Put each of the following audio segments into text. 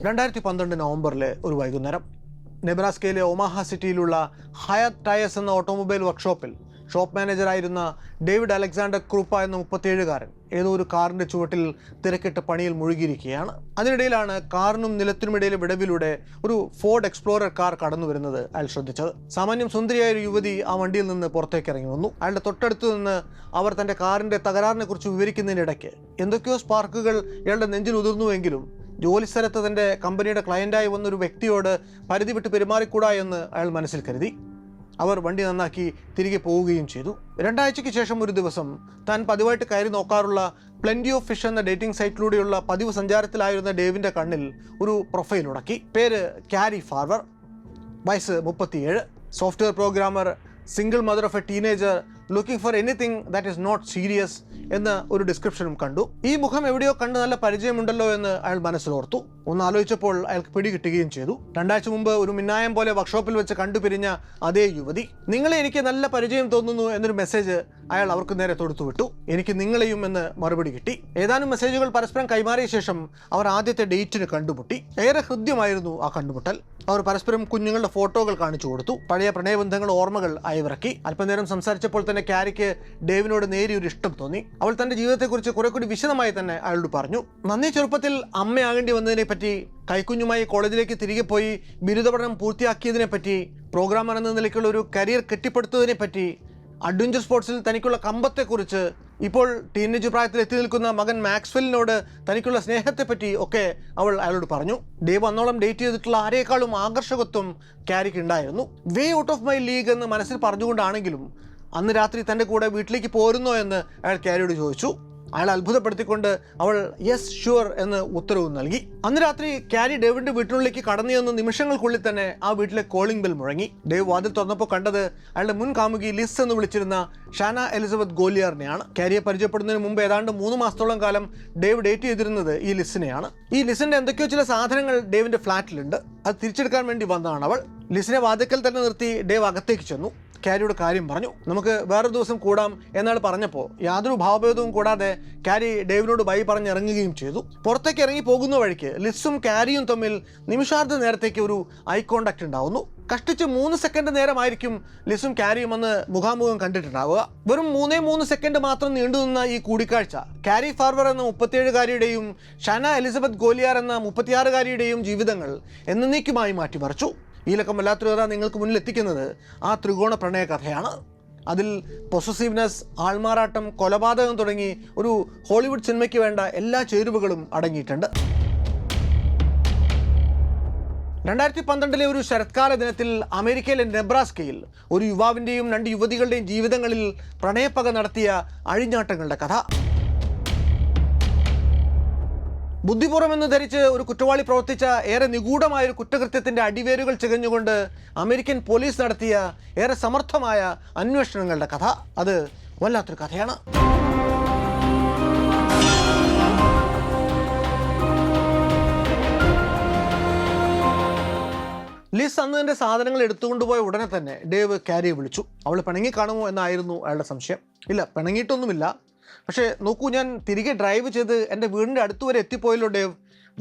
2012 നവംബറിലെ ഒരു വൈകുന്നേരം നെബ്രാസ്കയിലെ Omaha സിറ്റിയിലുള്ള Hayat tyres എന്ന ഓട്ടോമൊബൈൽ വർക്ക്ഷോപ്പിൽ ഷോപ്പ് മാനേജറായിരുന്ന ഡേവിഡ് അലക്സാണ്ടർ ക്രൂപ്പ എന്ന 37-കാരൻ ഏതോ ഒരു കാറിൻ്റെ ചുവട്ടിൽ തിരക്കിട്ട് പണിയിൽ മുഴുകിയിരിക്കുകയാണ്. അതിനിടയിലാണ് കാറിനും നിലത്തിനുമിടയിലെ വിടവിലൂടെ ഒരു ഫോർഡ് എക്സ്പ്ലോറർ കാർ കടന്നു വരുന്നത് അയാൾ ശ്രദ്ധിച്ചത്. സാമാന്യം സുന്ദരിയായ ഒരു യുവതി ആ വണ്ടിയിൽ നിന്ന് പുറത്തേക്ക് ഇറങ്ങി വന്നു. അയാളുടെ തൊട്ടടുത്ത് നിന്ന് അവർ തൻ്റെ കാറിൻ്റെ തകരാറിനെ കുറിച്ച് വിവരിക്കുന്നതിനിടയ്ക്ക് എന്തൊക്കെയോ സ്പാർക്കുകൾ ഇയാളുടെ നെഞ്ചിൽ ഉതിർന്നുവെങ്കിലും ജോലിസ്ഥലത്ത് തൻ്റെ കമ്പനിയുടെ ക്ലയൻ്റായി വന്നൊരു വ്യക്തിയോട് പരിധി വിട്ട് പെരുമാറിക്കൂടാ എന്ന് അയാൾ മനസ്സിൽ കരുതി. അവർ വണ്ടി നന്നാക്കി തിരികെ പോവുകയും ചെയ്തു. 2 ആഴ്ചയ്ക്ക് ശേഷം ഒരു ദിവസം താൻ പതിവായിട്ട് കയറി നോക്കാറുള്ള പ്ലെൻറ്റി ഓഫ് ഫിഷ് എന്ന ഡേറ്റിംഗ് സൈറ്റിലൂടെയുള്ള പതിവ് സഞ്ചാരത്തിലായിരുന്ന ഡേവിൻ്റെ കണ്ണിൽ ഒരു പ്രൊഫൈൽ ഉടക്കി. പേര് കാരി ഫാർവർ, വയസ്സ് 37, software programmer, single mother of a teenager, looking for anything that is not serious എന്ന ഒരു ഡിസ്ക്രിപ്ഷനും കണ്ടു. ഈ മുഖം എവിടെയോ കണ്ട് നല്ല പരിചയമുണ്ടല്ലോ എന്ന് അയാൾ മനസ്സിലോർത്തു. ഒന്ന് ആലോചിച്ചപ്പോൾ അയാൾക്ക് പിടികിട്ടുകയും ചെയ്തു. 2 ആഴ്ച മുമ്പ് ഒരു മിന്നായം പോലെ വർക്ക്ഷോപ്പിൽ വെച്ച് കണ്ടുപിരിഞ്ഞ അതേ യുവതി. നിങ്ങളെ എനിക്ക് നല്ല പരിചയം തോന്നുന്നു എന്നൊരു മെസ്സേജ് അയാൾ അവർക്ക് നേരെ തൊടുത്തുവിട്ടു. എനിക്ക് നിങ്ങളെയും എന്ന് മറുപടി കിട്ടി. ഏതാനും മെസ്സേജുകൾ പരസ്പരം കൈമാറിയ ശേഷം അവർ ആദ്യത്തെ ഡേറ്റിന് കണ്ടുമുട്ടി. ഏറെ ഹൃദ്യമായിരുന്നു ആ കണ്ടുമുട്ടൽ. അവർ പരസ്പരം കുഞ്ഞുങ്ങളുടെ ഫോട്ടോകൾ കാണിച്ചു കൊടുത്തു. പഴയ പ്രണയബന്ധങ്ങളുടെ ഓർമ്മകൾ അയവിറക്കി. അല്പനേരം സംസാരിച്ചപ്പോൾ തന്നെ കാരിക്ക് ഡേവിനോട് നേരിയൊരു ഇഷ്ടം തോന്നി. അവൾ തന്റെ ജീവിതത്തെക്കുറിച്ച് കുറെ കൂടി വിശദമായി തന്നെ അയാളോട് പറഞ്ഞു. നന്നേ ചെറുപ്പത്തിൽ അമ്മയാകേണ്ടി വന്നതിനെ പറ്റി, കൈക്കുഞ്ഞുമായി കോളേജിലേക്ക് തിരികെ പോയി ബിരുദ പഠനം പൂർത്തിയാക്കിയതിനെ പറ്റി, പ്രോഗ്രാമർ എന്ന നിലയ്ക്കുള്ള ഒരു കരിയർ കെട്ടിപ്പടുത്തതിനെ പറ്റി, അഡ്വഞ്ചർ സ്പോർട്സിൽ തനിക്കുള്ള കമ്പത്തെക്കുറിച്ച്, ഇപ്പോൾ ടീനേജ് പ്രായത്തിൽ എത്തി നിൽക്കുന്ന മകൻ മാക്സ്വെല്ലിനോട് തനിക്കുള്ള സ്നേഹത്തെപ്പറ്റി ഒക്കെ അവൾ അയാളോട് പറഞ്ഞു. ഡേവ് അന്നോളം ഡേറ്റ് ചെയ്തിട്ടുള്ള ആരെക്കാളും ആകർഷകത്വം കാരിക്ക് ഉണ്ടായിരുന്നു. വേ ഔട്ട് ഓഫ് മൈ ലീഗ് എന്ന് മനസ്സിൽ പറഞ്ഞുകൊണ്ടാണെങ്കിലും അന്ന് രാത്രി തൻ്റെ കൂടെ വീട്ടിലേക്ക് പോരുന്നോ എന്ന് അയാൾ കാരിയോട് ചോദിച്ചു. അയാൾ അത്ഭുതപ്പെടുത്തിക്കൊണ്ട് അവൾ യെസ് ഷുവർ എന്ന് ഉത്തരവ് നൽകി. അന്ന് രാത്രി കാരി ഡേവിഡിന്റെ വീട്ടിനുള്ളിലേക്ക് കടന്നു ചെന്ന നിമിഷങ്ങൾക്കുള്ളിൽ തന്നെ ആ വീട്ടിലെ കോളിംഗ് ബെൽ മുഴങ്ങി. ഡേവ് വാതിൽ തുറന്നപ്പോൾ കണ്ടത് അയാളുടെ മുൻ കാമുകി ലിസ് എന്ന് വിളിച്ചിരുന്ന ഷാന എലിസബത്ത് ഗോലിയാറിനെയാണ്. കാരിയെ പരിചയപ്പെടുന്നതിന് മുമ്പ് ഏതാണ്ട് 3 മാസത്തോളം കാലം ഡേവ് ഡേറ്റ് ചെയ്തിരുന്നത് ഈ ലിസിനെയാണ്. ഈ ലിസിന്റെ എന്തൊക്കെയോ ചില സാധനങ്ങൾ ഡേവിന്റെ ഫ്ലാറ്റിലുണ്ട്. അത് തിരിച്ചെടുക്കാൻ വേണ്ടി വന്നതാണ് അവൾ. ലിസിനെ വാതിക്കൽ തന്നെ നിർത്തി ഡേവ് അകത്തേക്ക് ചെന്നു. കാരിയോട് കാര്യം പറഞ്ഞു. നമുക്ക് വേറൊരു ദിവസം കൂടാം എന്നാൾ പറഞ്ഞപ്പോൾ യാതൊരു ഭാവഭേദവും കൂടാതെ കാരി ഡേവിനോട് ബൈ പറഞ്ഞ് ഇറങ്ങുകയും ചെയ്തു. പുറത്തേക്ക് ഇറങ്ങി പോകുന്ന വഴിക്ക് ലിസും കാരിയും തമ്മിൽ നിമിഷാർദ്ധ നേരത്തേക്ക് ഒരു ഐ കോണ്ടാക്ട് ഉണ്ടാവുന്നു. കഷ്ടിച്ച് 3 സെക്കൻഡ് നേരമായിരിക്കും ലിസും കാരിയും അന്ന് മുഖാമുഖം കണ്ടിട്ടുണ്ടാവുക. വെറും 3 സെക്കൻഡ് മാത്രം നീണ്ടുനിന്ന ഈ കൂടിക്കാഴ്ച കാരി ഫാർവർ എന്ന 37-കാരിയുടെയും ഷാന എലിസബത്ത് ഗോലിയാർ എന്ന 36-കാരിയുടെയും ജീവിതങ്ങൾ എന്നേക്കുമായി മാറ്റിമറിച്ചു. ഈ ലക്കം വല്ലാത്തൊരു കഥ നിങ്ങൾക്ക് മുന്നിൽ എത്തിക്കുന്നത് ആ ത്രികോണ പ്രണയ കഥയാണ്. അതിൽ പൊസസീവ്നെസ്, ആൾമാറാട്ടം, കൊലപാതകം തുടങ്ങി ഒരു ഹോളിവുഡ് സിനിമയ്ക്ക് വേണ്ട എല്ലാ ചേരുവകളും അടങ്ങിയിട്ടുണ്ട്. 2012 ഒരു ശരത്കാല ദിനത്തിൽ അമേരിക്കയിലെ നെബ്രാസ്കയിൽ ഒരു യുവാവിൻ്റെയും 2 യുവതികളുടെയും ജീവിതങ്ങളിൽ പ്രണയപ്പക നടത്തിയ അഴിഞ്ഞാട്ടങ്ങളുടെ കഥ. ബുദ്ധിപൂർവ്വമെന്ന് ധരിച്ച് ഒരു കുറ്റവാളി പ്രവർത്തിച്ച ഏറെ നിഗൂഢമായൊരു കുറ്റകൃത്യത്തിൻ്റെ അടിവേരുകൾ ചികഞ്ഞുകൊണ്ട് അമേരിക്കൻ പോലീസ് നടത്തിയ ഏറെ സമർത്ഥമായ അന്വേഷണങ്ങളുടെ കഥ. അത് വല്ലാത്തൊരു കഥയാണ്. ലിസ് അന്ന് തൻ്റെ സാധനങ്ങൾ എടുത്തുകൊണ്ടുപോയ ഉടനെ തന്നെ ഡേവ് കാരിയെ വിളിച്ചു. അവൾ പിണങ്ങി കാണുമോ എന്നായിരുന്നു അയാളുടെ സംശയം. ഇല്ല, പിണങ്ങിയിട്ടൊന്നുമില്ല. പക്ഷേ നോക്കൂ, ഞാൻ തിരികെ ഡ്രൈവ് ചെയ്ത് എൻ്റെ വീടിൻ്റെ അടുത്ത് വരെ എത്തിപ്പോയല്ലോ Dave.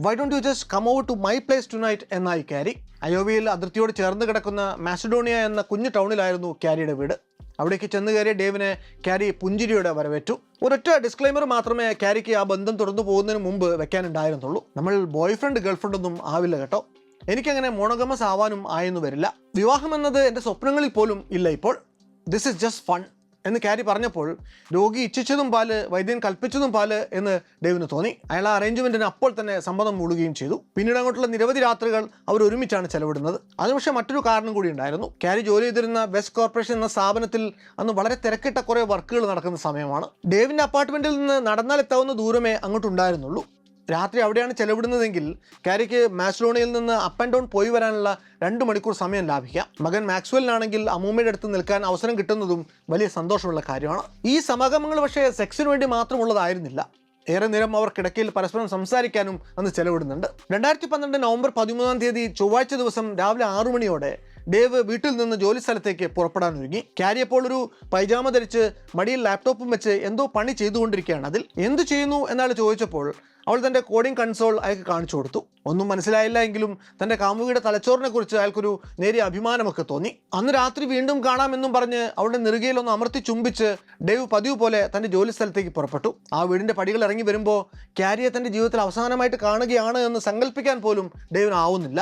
Why don't you just come over to my place tonight എന്നായി കാരി. അയോവയിൽ അതിർത്തിയോട് ചേർന്ന് കിടക്കുന്ന മാസിഡോണിയ എന്ന കുഞ്ഞു ടൗണിലായിരുന്നു കാരിയുടെ വീട്. അവിടേക്ക് ചെന്ന് കയറിയ ഡേവിനെ കാരി പുഞ്ചിരിയോടെ വരവേറ്റു. ഒരൊറ്റ ഡിസ്ക്ലൈമർ മാത്രമേ കാരിക്ക് ആ ബന്ധം തുടർന്നു പോകുന്നതിന് മുമ്പ് വെക്കാനുണ്ടായിരുന്നുള്ളൂ. നമ്മൾ ബോയ് ഫ്രണ്ട് ഗേൾഫ്രണ്ട് ഒന്നും ആവില്ല കേട്ടോ. എനിക്കങ്ങനെ മോണോഗമസ് ആവാനും ആയെന്ന് വരില്ല. വിവാഹം എന്നത് എൻ്റെ സ്വപ്നങ്ങളിൽ പോലും ഇല്ല ഇപ്പോൾ. ദിസ് ഇസ് ജസ്റ്റ് ഫൺ എന്ന് കാരി പറഞ്ഞപ്പോൾ രോഗി ഇച്ഛിച്ചതും പാല്, വൈദ്യൻ കൽപ്പിച്ചതും പാല് എന്ന് ഡേവിന് തോന്നി. അയാൾ ആ അറേഞ്ച്മെന്റിന് അപ്പോൾ തന്നെ സമ്മതം മൂടുകയും ചെയ്തു. പിന്നീട് അങ്ങോട്ടുള്ള നിരവധി രാത്രികൾ അവർ ഒരുമിച്ചാണ് ചെലവിടുന്നത്. അതിന് പക്ഷേ മറ്റൊരു കാരണം കൂടി ഉണ്ടായിരുന്നു. കാരി ജോലി ചെയ്തിരുന്ന വെസ്റ്റ് കോർപ്പറേഷൻ എന്ന സ്ഥാപനത്തിൽ അന്ന് വളരെ തിരക്കിട്ട കുറേ വർക്കുകൾ നടക്കുന്ന സമയമാണ്. ഡേവിൻ്റെ അപ്പാർട്ട്മെന്റിൽ നിന്ന് നടന്നാലെത്താവുന്ന ദൂരമേ അങ്ങോട്ടുണ്ടായിരുന്നുള്ളൂ. രാത്രി അവിടെയാണ് ചെലവിടുന്നതെങ്കിൽ കാരിക്ക് മാസിഡോണിയയിൽ നിന്ന് അപ്പ് ആൻഡ് ഡൗൺ പോയി വരാനുള്ള 2 മണിക്കൂർ സമയം ലാഭിക്കാം. മകൻ മാക്സ്വെല്ലിനാണെങ്കിൽ അമ്മൂമ്മയുടെ അടുത്ത് നിൽക്കാൻ അവസരം കിട്ടുന്നതും വലിയ സന്തോഷമുള്ള കാര്യമാണ്. ഈ സമാഗമങ്ങൾ പക്ഷേ സെക്സിന് വേണ്ടി മാത്രമുള്ളതായിരുന്നില്ല. ഏറെ നേരം അവർ കിടക്കയിൽ പരസ്പരം സംസാരിക്കാനും അന്ന് ചെലവിടുന്നുണ്ട്. 2012 നവംബർ 13 ചൊവ്വാഴ്ച ദിവസം രാവിലെ 6 മണിയോടെ ഡേവ് വീട്ടിൽ നിന്ന് ജോലി സ്ഥലത്തേക്ക് പുറപ്പെടാൻ ഒരുങ്ങി. ക്യാരി അപ്പോൾ ഒരു പൈജാമ ധരിച്ച് മടിയിൽ ലാപ്ടോപ്പും വെച്ച് എന്തോ പണി ചെയ്തുകൊണ്ടിരിക്കുകയാണ്. അതിൽ എന്തു ചെയ്യുന്നു എന്നയാൾ ചോദിച്ചപ്പോൾ അവൾ തൻ്റെ കോഡിംഗ് കൺസോൾ അയാൾക്ക് കാണിച്ചു കൊടുത്തു. ഒന്നും മനസ്സിലായില്ല എങ്കിലും തൻ്റെ കാമുകിയുടെ തലച്ചോറിനെ കുറിച്ച് അയാൾക്കൊരു നേരിയ അഭിമാനമൊക്കെ തോന്നി. അന്ന് രാത്രി വീണ്ടും കാണാമെന്നും പറഞ്ഞ് അവളുടെ നെറുകയിലൊന്ന് അമർത്തി ചുംബിച്ച് ഡേവ് പതിവ് പോലെ തൻ്റെ ജോലി സ്ഥലത്തേക്ക് പുറപ്പെട്ടു. ആ വീടിൻ്റെ പടികൾ ഇറങ്ങി വരുമ്പോൾ ക്യാരിയെ തൻ്റെ ജീവിതത്തിൽ അവസാനമായിട്ട് കാണുകയാണ് എന്ന് സങ്കല്പിക്കാൻ പോലും ഡേവിനാവുന്നില്ല.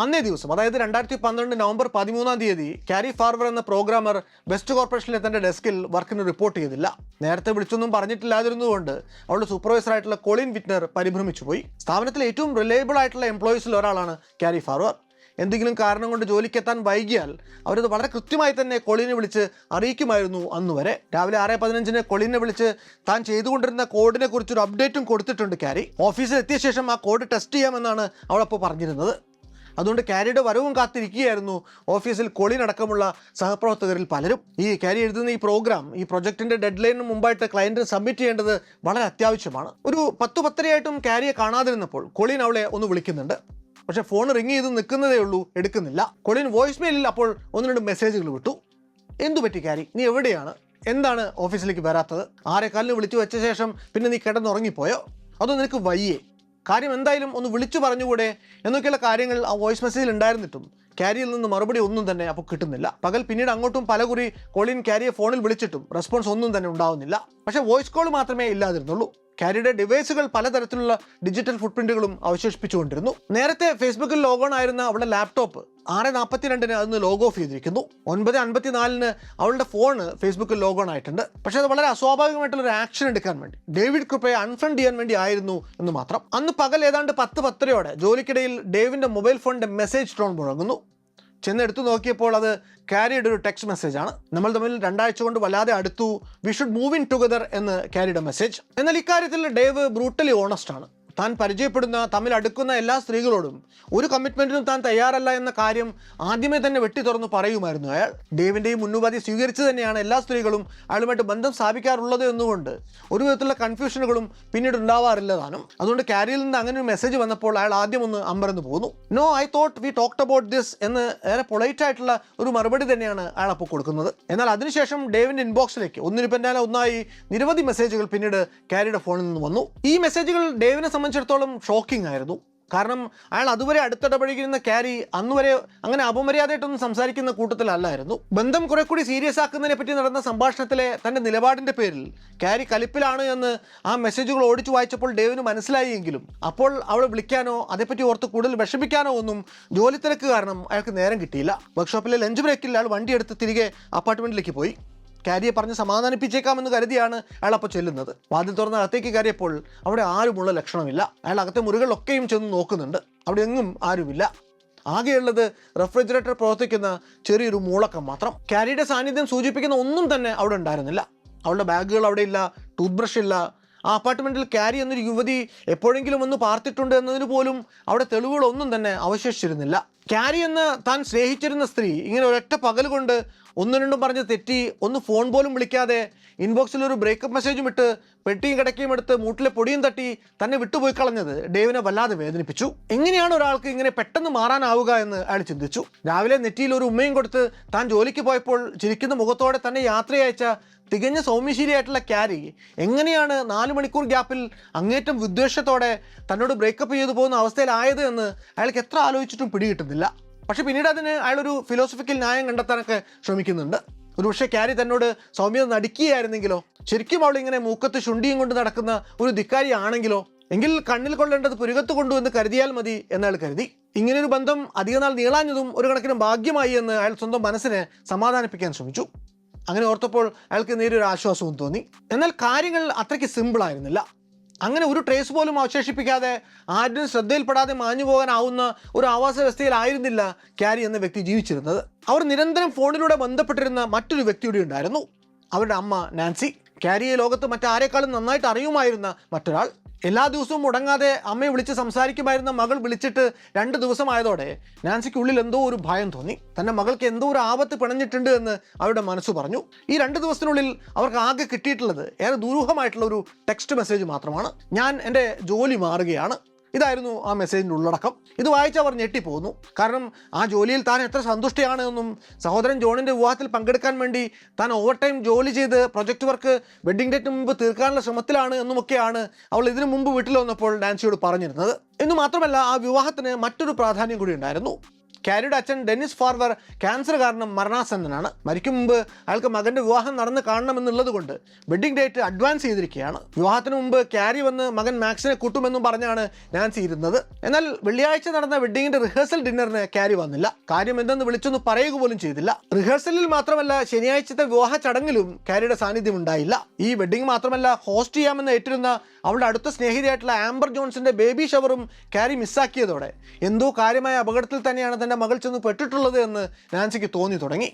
അന്നേ ദിവസം, അതായത് 2012 നവംബർ 13 ക്യാരി ഫാർവർ എന്ന പ്രോഗ്രാമർ വെസ്റ്റ് കോർപ്പറേഷനിലെ തൻ്റെ ഡെസ്കിൽ വർക്കിന് റിപ്പോർട്ട് ചെയ്തില്ല. നേരത്തെ വിളിച്ചൊന്നും പറഞ്ഞിട്ടില്ലാതിരുന്നുകൊണ്ട് അവളുടെ സൂപ്പർവൈസറായിട്ടുള്ള കൊളിൻ വിറ്റ്നർ പരിഭ്രമിച്ചു പോയി. സ്ഥാപനത്തിലെ ഏറ്റവും റിലയബിൾ ആയിട്ടുള്ള എംപ്ലോയീസിൽ ഒരാളാണ് ക്യാരി ഫാർവർ. എന്തെങ്കിലും കാരണം കൊണ്ട് ജോലിക്കെത്താൻ വൈകിയാൽ അവരത് വളരെ കൃത്യമായി തന്നെ കൊളിനെ വിളിച്ച് അറിയിക്കുമായിരുന്നു. അന്നുവരെ രാവിലെ 6:15 കൊളിനെ വിളിച്ച് താൻ ചെയ്തുകൊണ്ടിരുന്ന കോഡിനെ കുറിച്ചൊരു അപ്ഡേറ്റും കൊടുത്തിട്ടുണ്ട് ക്യാരി. ഓഫീസിൽ എത്തിയ ശേഷം ആ കോഡ് ടെസ്റ്റ് ചെയ്യാമെന്നാണ് അവളപ്പോൾ പറഞ്ഞിരുന്നത്. അതുകൊണ്ട് ക്യാരിയുടെ വരവും കാത്തിരിക്കുകയായിരുന്നു ഓഫീസിൽ കൊളിൻ അടക്കമുള്ള സഹപ്രവർത്തകരിൽ പലരും. ഈ ക്യാരി എഴുതുന്ന ഈ പ്രോഗ്രാം, ഈ പ്രൊജക്ടിൻ്റെ ഡെഡ് ലൈനിന് മുമ്പായിട്ട് ക്ലയൻറ്റിന് സബ്മിറ്റ് ചെയ്യേണ്ടത് വളരെ അത്യാവശ്യമാണ്. ഒരു 10-10:30 ക്യാരിയെ കാണാതിരുന്നപ്പോൾ കൊളിൻ അവളെ ഒന്ന് വിളിക്കുന്നുണ്ട്. പക്ഷേ ഫോൺ റിങ് ചെയ്ത് നിൽക്കുന്നതേ ഉള്ളൂ, എടുക്കുന്നില്ല. കൊളിൻ വോയിസ് മെയിലിൽ അപ്പോൾ 1-2 മെസ്സേജുകൾ വിട്ടു. എന്തു പറ്റി ക്യാരി, നീ എവിടെയാണ്? എന്താണ് ഓഫീസിലേക്ക് വരാത്തത്? 6:15 വിളിച്ചു വെച്ച ശേഷം പിന്നെ നീ കിടന്നുറങ്ങിപ്പോയോ? അതോ നിനക്ക് വയ്യേ? കാര്യം എന്തായാലും ഒന്ന് വിളിച്ചു പറഞ്ഞുകൂടെ എന്നൊക്കെയുള്ള കാര്യങ്ങൾ ആ വോയിസ് മെസ്സേജിൽ ഉണ്ടായിരുന്നിട്ടും ക്യാരിയിൽ നിന്ന് മറുപടി ഒന്നും തന്നെ അപ്പോൾ കിട്ടുന്നില്ല. പകൽ പിന്നീട് അങ്ങോട്ടും പലകുറി കൊളിൻ ക്യാരിയെ ഫോണിൽ വിളിച്ചിട്ടും റെസ്പോൺസ് ഒന്നും തന്നെ ഉണ്ടാവുന്നില്ല. പക്ഷേ വോയിസ് കോൾ മാത്രമേ ഇല്ലാതിരുന്നുള്ളൂ. ക്യാരിയുടെ ഡിവൈസുകൾ പലതരത്തിലുള്ള ഡിജിറ്റൽ ഫുട് പ്രിന്റുകളും അവശേഷിപ്പിച്ചുകൊണ്ടിരുന്നു. നേരത്തെ ഫേസ്ബുക്കിൽ ലോഗോൺ ആയിരുന്ന അവളുടെ ലാപ്ടോപ്പ് 6:42 അതൊന്ന് ലോഗ് ഓഫ് ചെയ്തിരിക്കുന്നു. 9:54 അവളുടെ ഫോൺ ഫേസ്ബുക്കിൽ ലോഗോൺ ആയിട്ടുണ്ട്. പക്ഷേ അത് വളരെ അസ്വാഭാവികമായിട്ടുള്ളൊരു ആക്ഷൻ എടുക്കാൻ വേണ്ടി ഡേവിഡ് ക്രൂപ്പയെ അൺഫ്രണ്ട് ചെയ്യാൻ വേണ്ടി ആയിരുന്നു എന്ന് മാത്രം. അന്ന് പകൽ ഏതാണ്ട് 10-10:30 ജോലിക്കിടയിൽ ഡേവിൻ്റെ മൊബൈൽ ഫോണിൻ്റെ മെസ്സേജ് ടോൺ മുഴങ്ങുന്നു. ചെന്നെടുത്തു നോക്കിയപ്പോൾ അത് ക്യാരിയുടെ ഒരു ടെക്സ്റ്റ് മെസ്സേജാണ്. നമ്മൾ തമ്മിൽ 2 ആഴ്ച കൊണ്ട് വല്ലാതെ അടുത്തു, we should move in together എന്ന് ക്യാരിയുടെ മെസ്സേജ്. എന്നാൽ ഇക്കാര്യത്തിൽ ഡേവ് ബ്രൂട്ടലി ഓണസ്റ്റ് ആണ്. താൻ പരിചയപ്പെടുന്ന, തമ്മിൽ അടുക്കുന്ന എല്ലാ സ്ത്രീകളോടും ഒരു കമ്മിറ്റ്മെൻറ്റിനും താൻ തയ്യാറല്ല എന്ന കാര്യം ആദ്യമേ തന്നെ വെട്ടി തുറന്ന് പറയുമായിരുന്നു അയാൾ. ഡേവിൻ്റെ ഈ മുന്നുപാധി സ്വീകരിച്ച് തന്നെയാണ് എല്ലാ സ്ത്രീകളും അയാളുമായിട്ട് ബന്ധം സ്ഥാപിക്കാറുള്ളത് എന്നുകൊണ്ട് ഒരു വിധത്തിലുള്ള കൺഫ്യൂഷനുകളും പിന്നീട് ഉണ്ടാവാറില്ല താനും. അതുകൊണ്ട് ക്യാരിയിൽ നിന്ന് അങ്ങനെ ഒരു മെസ്സേജ് വന്നപ്പോൾ അയാൾ ആദ്യം ഒന്ന് അമ്പരന്ന് പോന്നു. No, I thought we talked about this എന്ന് ഏറെ പൊളൈറ്റ് ആയിട്ടുള്ള ഒരു മറുപടി തന്നെയാണ് അയാൾ അപ്പോൾ കൊടുക്കുന്നത്. എന്നാൽ അതിനുശേഷം ഡേവിൻ്റെ ഇൻബോക്സിലേക്ക് ഒന്നിനു പിന്നാലെ ഒന്നായി നിരവധി മെസ്സേജുകൾ പിന്നീട് ക്യാരിയുടെ ഫോണിൽ നിന്ന് വന്നു. ഈ മെസ്സേജുകൾ ഡേവിനെ സംബന്ധിച്ചിടത്തോളം ഷോക്കിംഗ് ആയിരുന്നു. കാരണം അയാൾ അതുവരെ അടുത്തിടപഴകിയിരുന്ന ക്യാരി അന്നുവരെ അങ്ങനെ അപമര്യാദയായിട്ടൊന്നും സംസാരിക്കുന്ന കൂട്ടത്തിലല്ലായിരുന്നു. ബന്ധം കുറെ കൂടി സീരിയസ് ആക്കുന്നതിനെ പറ്റി നടന്ന സംഭാഷണത്തിലെ തൻ്റെ നിലപാടിൻ്റെ പേരിൽ ക്യാരി കലിപ്പിലാണ് എന്ന് ആ മെസ്സേജുകൾ ഓടിച്ചു വായിച്ചപ്പോൾ ഡേവിന് മനസ്സിലായി. എങ്കിലും അപ്പോൾ അവളെ വിളിക്കാനോ അതേപ്പറ്റി ഓർത്ത് കൂടുതൽ വിഷമിക്കാനോ ഒന്നും ജോലി തിരക്ക് കാരണം അയാൾക്ക് നേരം കിട്ടിയില്ല. വർക്ക്ഷോപ്പിലെ ലഞ്ച് ബ്രേക്കിൽ അയാൾ വണ്ടിയെടുത്ത് തിരികെ അപ്പാർട്ട്മെൻറ്റിലേക്ക് പോയി. ക്യാരിയെ പറഞ്ഞ് സമാധാനിപ്പിച്ചേക്കാമെന്ന് കരുതിയാണ് അയാൾ അപ്പോൾ ചെല്ലുന്നത്. വാതിൽ തുറന്ന് അകത്തേക്ക് കയറിയപ്പോൾ അവിടെ ആരുമുള്ള ലക്ഷണമില്ല. അയാൾ അകത്തെ മുറികളിലൊക്കെയും ചെന്ന് നോക്കുന്നുണ്ട്. അവിടെ എങ്ങും ആരുമില്ല. ആകെയുള്ളത് റെഫ്രിജറേറ്റർ പ്രവർത്തിക്കുന്ന ചെറിയൊരു മൂളക്കം മാത്രം. ക്യാരിയുടെ സാന്നിധ്യം സൂചിപ്പിക്കുന്ന ഒന്നും തന്നെ അവിടെ ഉണ്ടായിരുന്നില്ല. അവളുടെ ബാഗുകൾ അവിടെ ഇല്ല, ടൂത്ത് ബ്രഷ് ഇല്ല. ആ അപ്പാർട്ട്മെൻറ്റിൽ ക്യാരി എന്നൊരു യുവതി എപ്പോഴെങ്കിലും ഒന്ന് പാർത്തിട്ടുണ്ട് എന്നതിന് പോലും അവിടെ തെളിവുകളൊന്നും തന്നെ അവശേഷിച്ചിരുന്നില്ല. ക്യാരി എന്ന് താൻ സ്നേഹിച്ചിരുന്ന സ്ത്രീ ഇങ്ങനെ ഒരൊറ്റ പകൽ കൊണ്ട് 1-2 പറഞ്ഞ് തെറ്റി, ഒന്ന് ഫോൺ പോലും വിളിക്കാതെ ഇൻബോക്സിൽ ഒരു ബ്രേക്കപ്പ് മെസ്സേജും ഇട്ട് പെട്ടിയും കിടക്കയും എടുത്ത് മൂട്ടിലെ പൊടിയും തട്ടി തന്നെ വിട്ടുപോയി കളഞ്ഞത് ഡേവിനെ വല്ലാതെ വേദനിപ്പിച്ചു. എങ്ങനെയാണ് ഒരാൾക്ക് ഇങ്ങനെ പെട്ടെന്ന് മാറാനാവുക എന്ന് അയാൾ ചിന്തിച്ചു. രാവിലെ നെറ്റിയിൽ ഒരു ഉമ്മയും കൊടുത്ത് താൻ ജോലിക്ക് പോയപ്പോൾ ചിരിക്കുന്ന മുഖത്തോടെ തന്നെ യാത്രയയച്ച തികഞ്ഞ സൗമ്യശീലിയായിട്ടുള്ള ക്യാരി എങ്ങനെയാണ് 4 മണിക്കൂർ ഗ്യാപ്പിൽ അങ്ങേറ്റം വിദ്വേഷത്തോടെ തന്നോട് ബ്രേക്കപ്പ് ചെയ്തു പോകുന്ന അവസ്ഥയിലായത് എന്ന് അയാൾക്ക് എത്ര ആലോചിച്ചിട്ടും പിടികിട്ടുന്നില്ല. പക്ഷെ പിന്നീട് അതിന് അയാളൊരു ഫിലോസഫിക്കൽ ന്യായം കണ്ടെത്താനൊക്കെ ശ്രമിക്കുന്നുണ്ട്. ഒരുപക്ഷെ ക്യാരി തന്നോട് സൗമ്യത നടിക്കുകയായിരുന്നെങ്കിലോ, ശരിക്കും അവളിങ്ങനെ മൂക്കത്ത് ശുണ്ടിയും കൊണ്ട് നടക്കുന്ന ഒരു ധിക്കാരി ആണെങ്കിലോ, എങ്കിൽ കണ്ണിൽ കൊള്ളേണ്ടത് പുരുകത്ത് കൊണ്ടു എന്ന് കരുതിയാൽ മതി എന്നയാൾ കരുതി. ഇങ്ങനെയൊരു ബന്ധം അധികനാൾ നീളാഞ്ഞതും ഒരു കണക്കിന് ഭാഗ്യമായി എന്ന് അയാൾ സ്വന്തം മനസ്സിനെ സമാധാനിപ്പിക്കാൻ ശ്രമിച്ചു. അങ്ങനെ ഓർത്തപ്പോൾ അയാൾക്ക് നേരിയൊരു ആശ്വാസവും തോന്നി. എന്നാൽ കാര്യങ്ങൾ അത്രയ്ക്ക് സിമ്പിളായിരുന്നില്ല. അങ്ങനെ ഒരു ട്രേസ് പോലും അവശേഷിപ്പിക്കാതെ ആരും ശ്രദ്ധയിൽപ്പെടാതെ മാഞ്ഞു പോകാനാവുന്ന ഒരു ആവാസ വ്യവസ്ഥയിലായിരുന്നില്ല ക്യാരി എന്ന വ്യക്തി ജീവിച്ചിരുന്നത്. അവർ നിരന്തരം ഫോണിലൂടെ ബന്ധപ്പെട്ടിരുന്ന മറ്റൊരു വ്യക്തിയുടെ ഉണ്ടായിരുന്നു, അവരുടെ അമ്മ നാൻസി. ക്യാരിയെ ലോകത്ത് മറ്റാരെക്കാളും നന്നായിട്ട് അറിയുമായിരുന്ന മറ്റൊരാൾ. എല്ലാ ദിവസവും മുടങ്ങാതെ അമ്മയെ വിളിച്ച് സംസാരിക്കുമായിരുന്ന മകൾ വിളിച്ചിട്ട് 2 ദിവസമായതോടെ നാൻസിക്കുള്ളിൽ എന്തോ ഒരു ഭയം തോന്നി. തൻ്റെ മകൾക്ക് എന്തോ ഒരു ആപത്ത് പിണഞ്ഞിട്ടുണ്ട് എന്ന് അവരുടെ മനസ്സ് പറഞ്ഞു. ഈ 2 ദിവസത്തിനുള്ളിൽ അവർക്ക് ആകെ കിട്ടിയിട്ടുള്ളത് ഏറെ ദുരൂഹമായിട്ടുള്ള ഒരു ടെക്സ്റ്റ് മെസ്സേജ് മാത്രമാണ്. ഞാൻ എൻ്റെ ജോലി മാറുകയാണ്. ഇതായിരുന്നു ആ മെസ്സേജിൻ്റെ ഉള്ളടക്കം. ഇത് വായിച്ച് അവർ ഞെട്ടിപ്പോകുന്നു. കാരണം ആ ജോലിയിൽ താൻ എത്ര സന്തുഷ്ടയാണ് എന്നും സഹോദരൻ ജോണിൻ്റെ വിവാഹത്തിൽ പങ്കെടുക്കാൻ വേണ്ടി താൻ ഓവർ ടൈം ജോലി ചെയ്ത് പ്രൊജക്റ്റ് വർക്ക് വെഡ്ഡിംഗ് ഡേറ്റിന് മുമ്പ് തീർക്കാനുള്ള ശ്രമത്തിലാണ് എന്നുമൊക്കെയാണ് അവൾ ഇതിനു മുമ്പ് വീട്ടിൽ വന്നപ്പോൾ നാൻസിയോട് പറഞ്ഞിരുന്നത്. എന്നു മാത്രമല്ല ആ വിവാഹത്തിന് മറ്റൊരു പ്രാധാന്യം കൂടി ഉണ്ടായിരുന്നു. കാരിയുടെ അച്ഛൻ ഡെന്നിസ് ഫാർവർ ക്യാൻസർ കാരണം മരണാസന്നനാണ്. മരിക്കും മുമ്പ് അയാൾക്ക് മകൻ്റെ വിവാഹം നടന്ന് കാണണമെന്നുള്ളത് കൊണ്ട് വെഡ്ഡിംഗ് ഡേറ്റ് അഡ്വാൻസ് ചെയ്തിരിക്കുകയാണ്. വിവാഹത്തിന് മുമ്പ് കാരി വന്ന് മകൻ മാക്സിനെ കൂട്ടുമെന്നും പറഞ്ഞാണ് നാൻസി ഇരുന്നത്. എന്നാൽ വെള്ളിയാഴ്ച നടന്ന വെഡ്ഡിങ്ങിൻ്റെ റിഹേഴ്സൽ ഡിന്നറിന് കാരി വന്നില്ല. കാര്യം എന്തെന്ന് വിളിച്ചൊന്ന് പറയുക പോലും ചെയ്തില്ല. റിഹേഴ്സലിൽ മാത്രമല്ല ശനിയാഴ്ചത്തെ വിവാഹ ചടങ്ങിലും കാരിയുടെ സാന്നിധ്യം ഉണ്ടായില്ല. ഈ വെഡ്ഡിംഗ് മാത്രമല്ല ഹോസ്റ്റ് ചെയ്യാമെന്ന് ഏറ്റിരുന്ന അവളുടെ അടുത്ത സ്നേഹിതയായിട്ടുള്ള ആംബർ ജോൺസിന്റെ ബേബി ഷവറും കാരി മിസ്സാക്കിയതോടെ എന്തോ കാര്യമായ അപകടത്തിൽ തന്നെയാണ് തന്റെ മകൾ ചെന്ന് പെട്ടിട്ടുള്ളത് എന്ന് നാൻസിക്ക് തോന്നി തുടങ്ങി.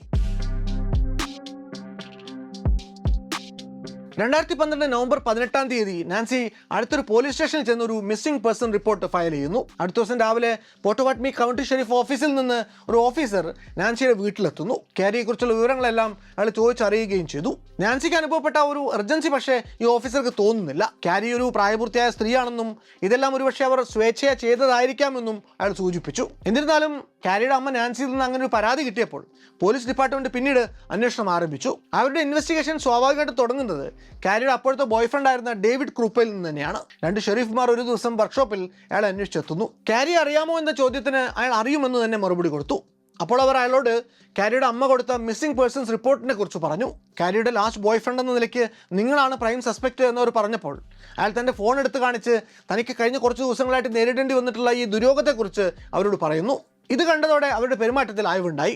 2012 നവംബർ 18 നാൻസി അടുത്തൊരു പോലീസ് സ്റ്റേഷനിൽ ചെന്ന് ഒരു മിസ്സിംഗ് പേഴ്സൺ റിപ്പോർട്ട് ഫയൽ ചെയ്യുന്നു. അടുത്ത ദിവസം രാവിലെ പോട്ടോവാട്ട്മി കൗണ്ടി ഷെരീഫ് ഓഫീസിൽ നിന്ന് ഒരു ഓഫീസർ നാൻസിയുടെ വീട്ടിലെത്തുന്നു. കാരിയെക്കുറിച്ചുള്ള വിവരങ്ങളെല്ലാം അയാൾ ചോദിച്ചറിയുകയും ചെയ്തു. നാൻസിക്ക് അനുഭവപ്പെട്ട ഒരു എർജൻസി പക്ഷേ ഈ ഓഫീസർക്ക് തോന്നുന്നില്ല. കാരി ഒരു പ്രായപൂർത്തിയായ സ്ത്രീയാണെന്നും ഇതെല്ലാം ഒരുപക്ഷെ അവർ സ്വേച്ഛയാ ചെയ്തതായിരിക്കാമെന്നും അയാൾ സൂചിപ്പിച്ചു. എന്നിരുന്നാലും കാരിയുടെ അമ്മ നാൻസിയിൽ നിന്ന് അങ്ങനെ ഒരു പരാതി കിട്ടിയപ്പോൾ പോലീസ് ഡിപ്പാർട്ട്മെന്റ് പിന്നീട് അന്വേഷണം ആരംഭിച്ചു. അവരുടെ ഇൻവെസ്റ്റിഗേഷൻ സ്വാഭാവികമായിട്ട് തുടങ്ങുന്നത് കാരിയുടെ അപ്പോഴത്തെ ബോയ്ഫ്രണ്ട് ആയിരുന്ന ഡേവിഡ് ക്രൂപ്പയിൽ നിന്ന് തന്നെയാണ്. 2 ഷെരീഫ്മാർ ഒരു ദിവസം വർക്ക്ഷോപ്പിൽ അയാൾ അന്വേഷിച്ചെത്തുന്നു. കാരി അറിയാമോ എന്ന ചോദ്യത്തിന് അയാൾ അറിയുമെന്ന് തന്നെ മറുപടി കൊടുത്തു. അപ്പോൾ അവർ അയാളോട് കാരിയുടെ അമ്മ കൊടുത്ത മിസ്സിംഗ് പേഴ്സൺസ് റിപ്പോർട്ടിനെ കുറിച്ച് പറഞ്ഞു. കാരിയുടെ ലാസ്റ്റ് ബോയ്ഫ്രണ്ട് എന്ന നിലയ്ക്ക് നിങ്ങളാണ് പ്രൈം സസ്പെക്ട് എന്നവർ പറഞ്ഞപ്പോൾ അയാൾ തൻ്റെ ഫോൺ എടുത്ത് കാണിച്ച് തനിക്ക് കഴിഞ്ഞ കുറച്ച് ദിവസങ്ങളായിട്ട് നേരിടേണ്ടി വന്നിട്ടുള്ള ഈ ദുര്യോഗത്തെക്കുറിച്ച് അവരോട് പറയുന്നു. ഇത് കണ്ടതോടെ അവരുടെ പെരുമാറ്റത്തിൽ ആയ്വുണ്ടായി.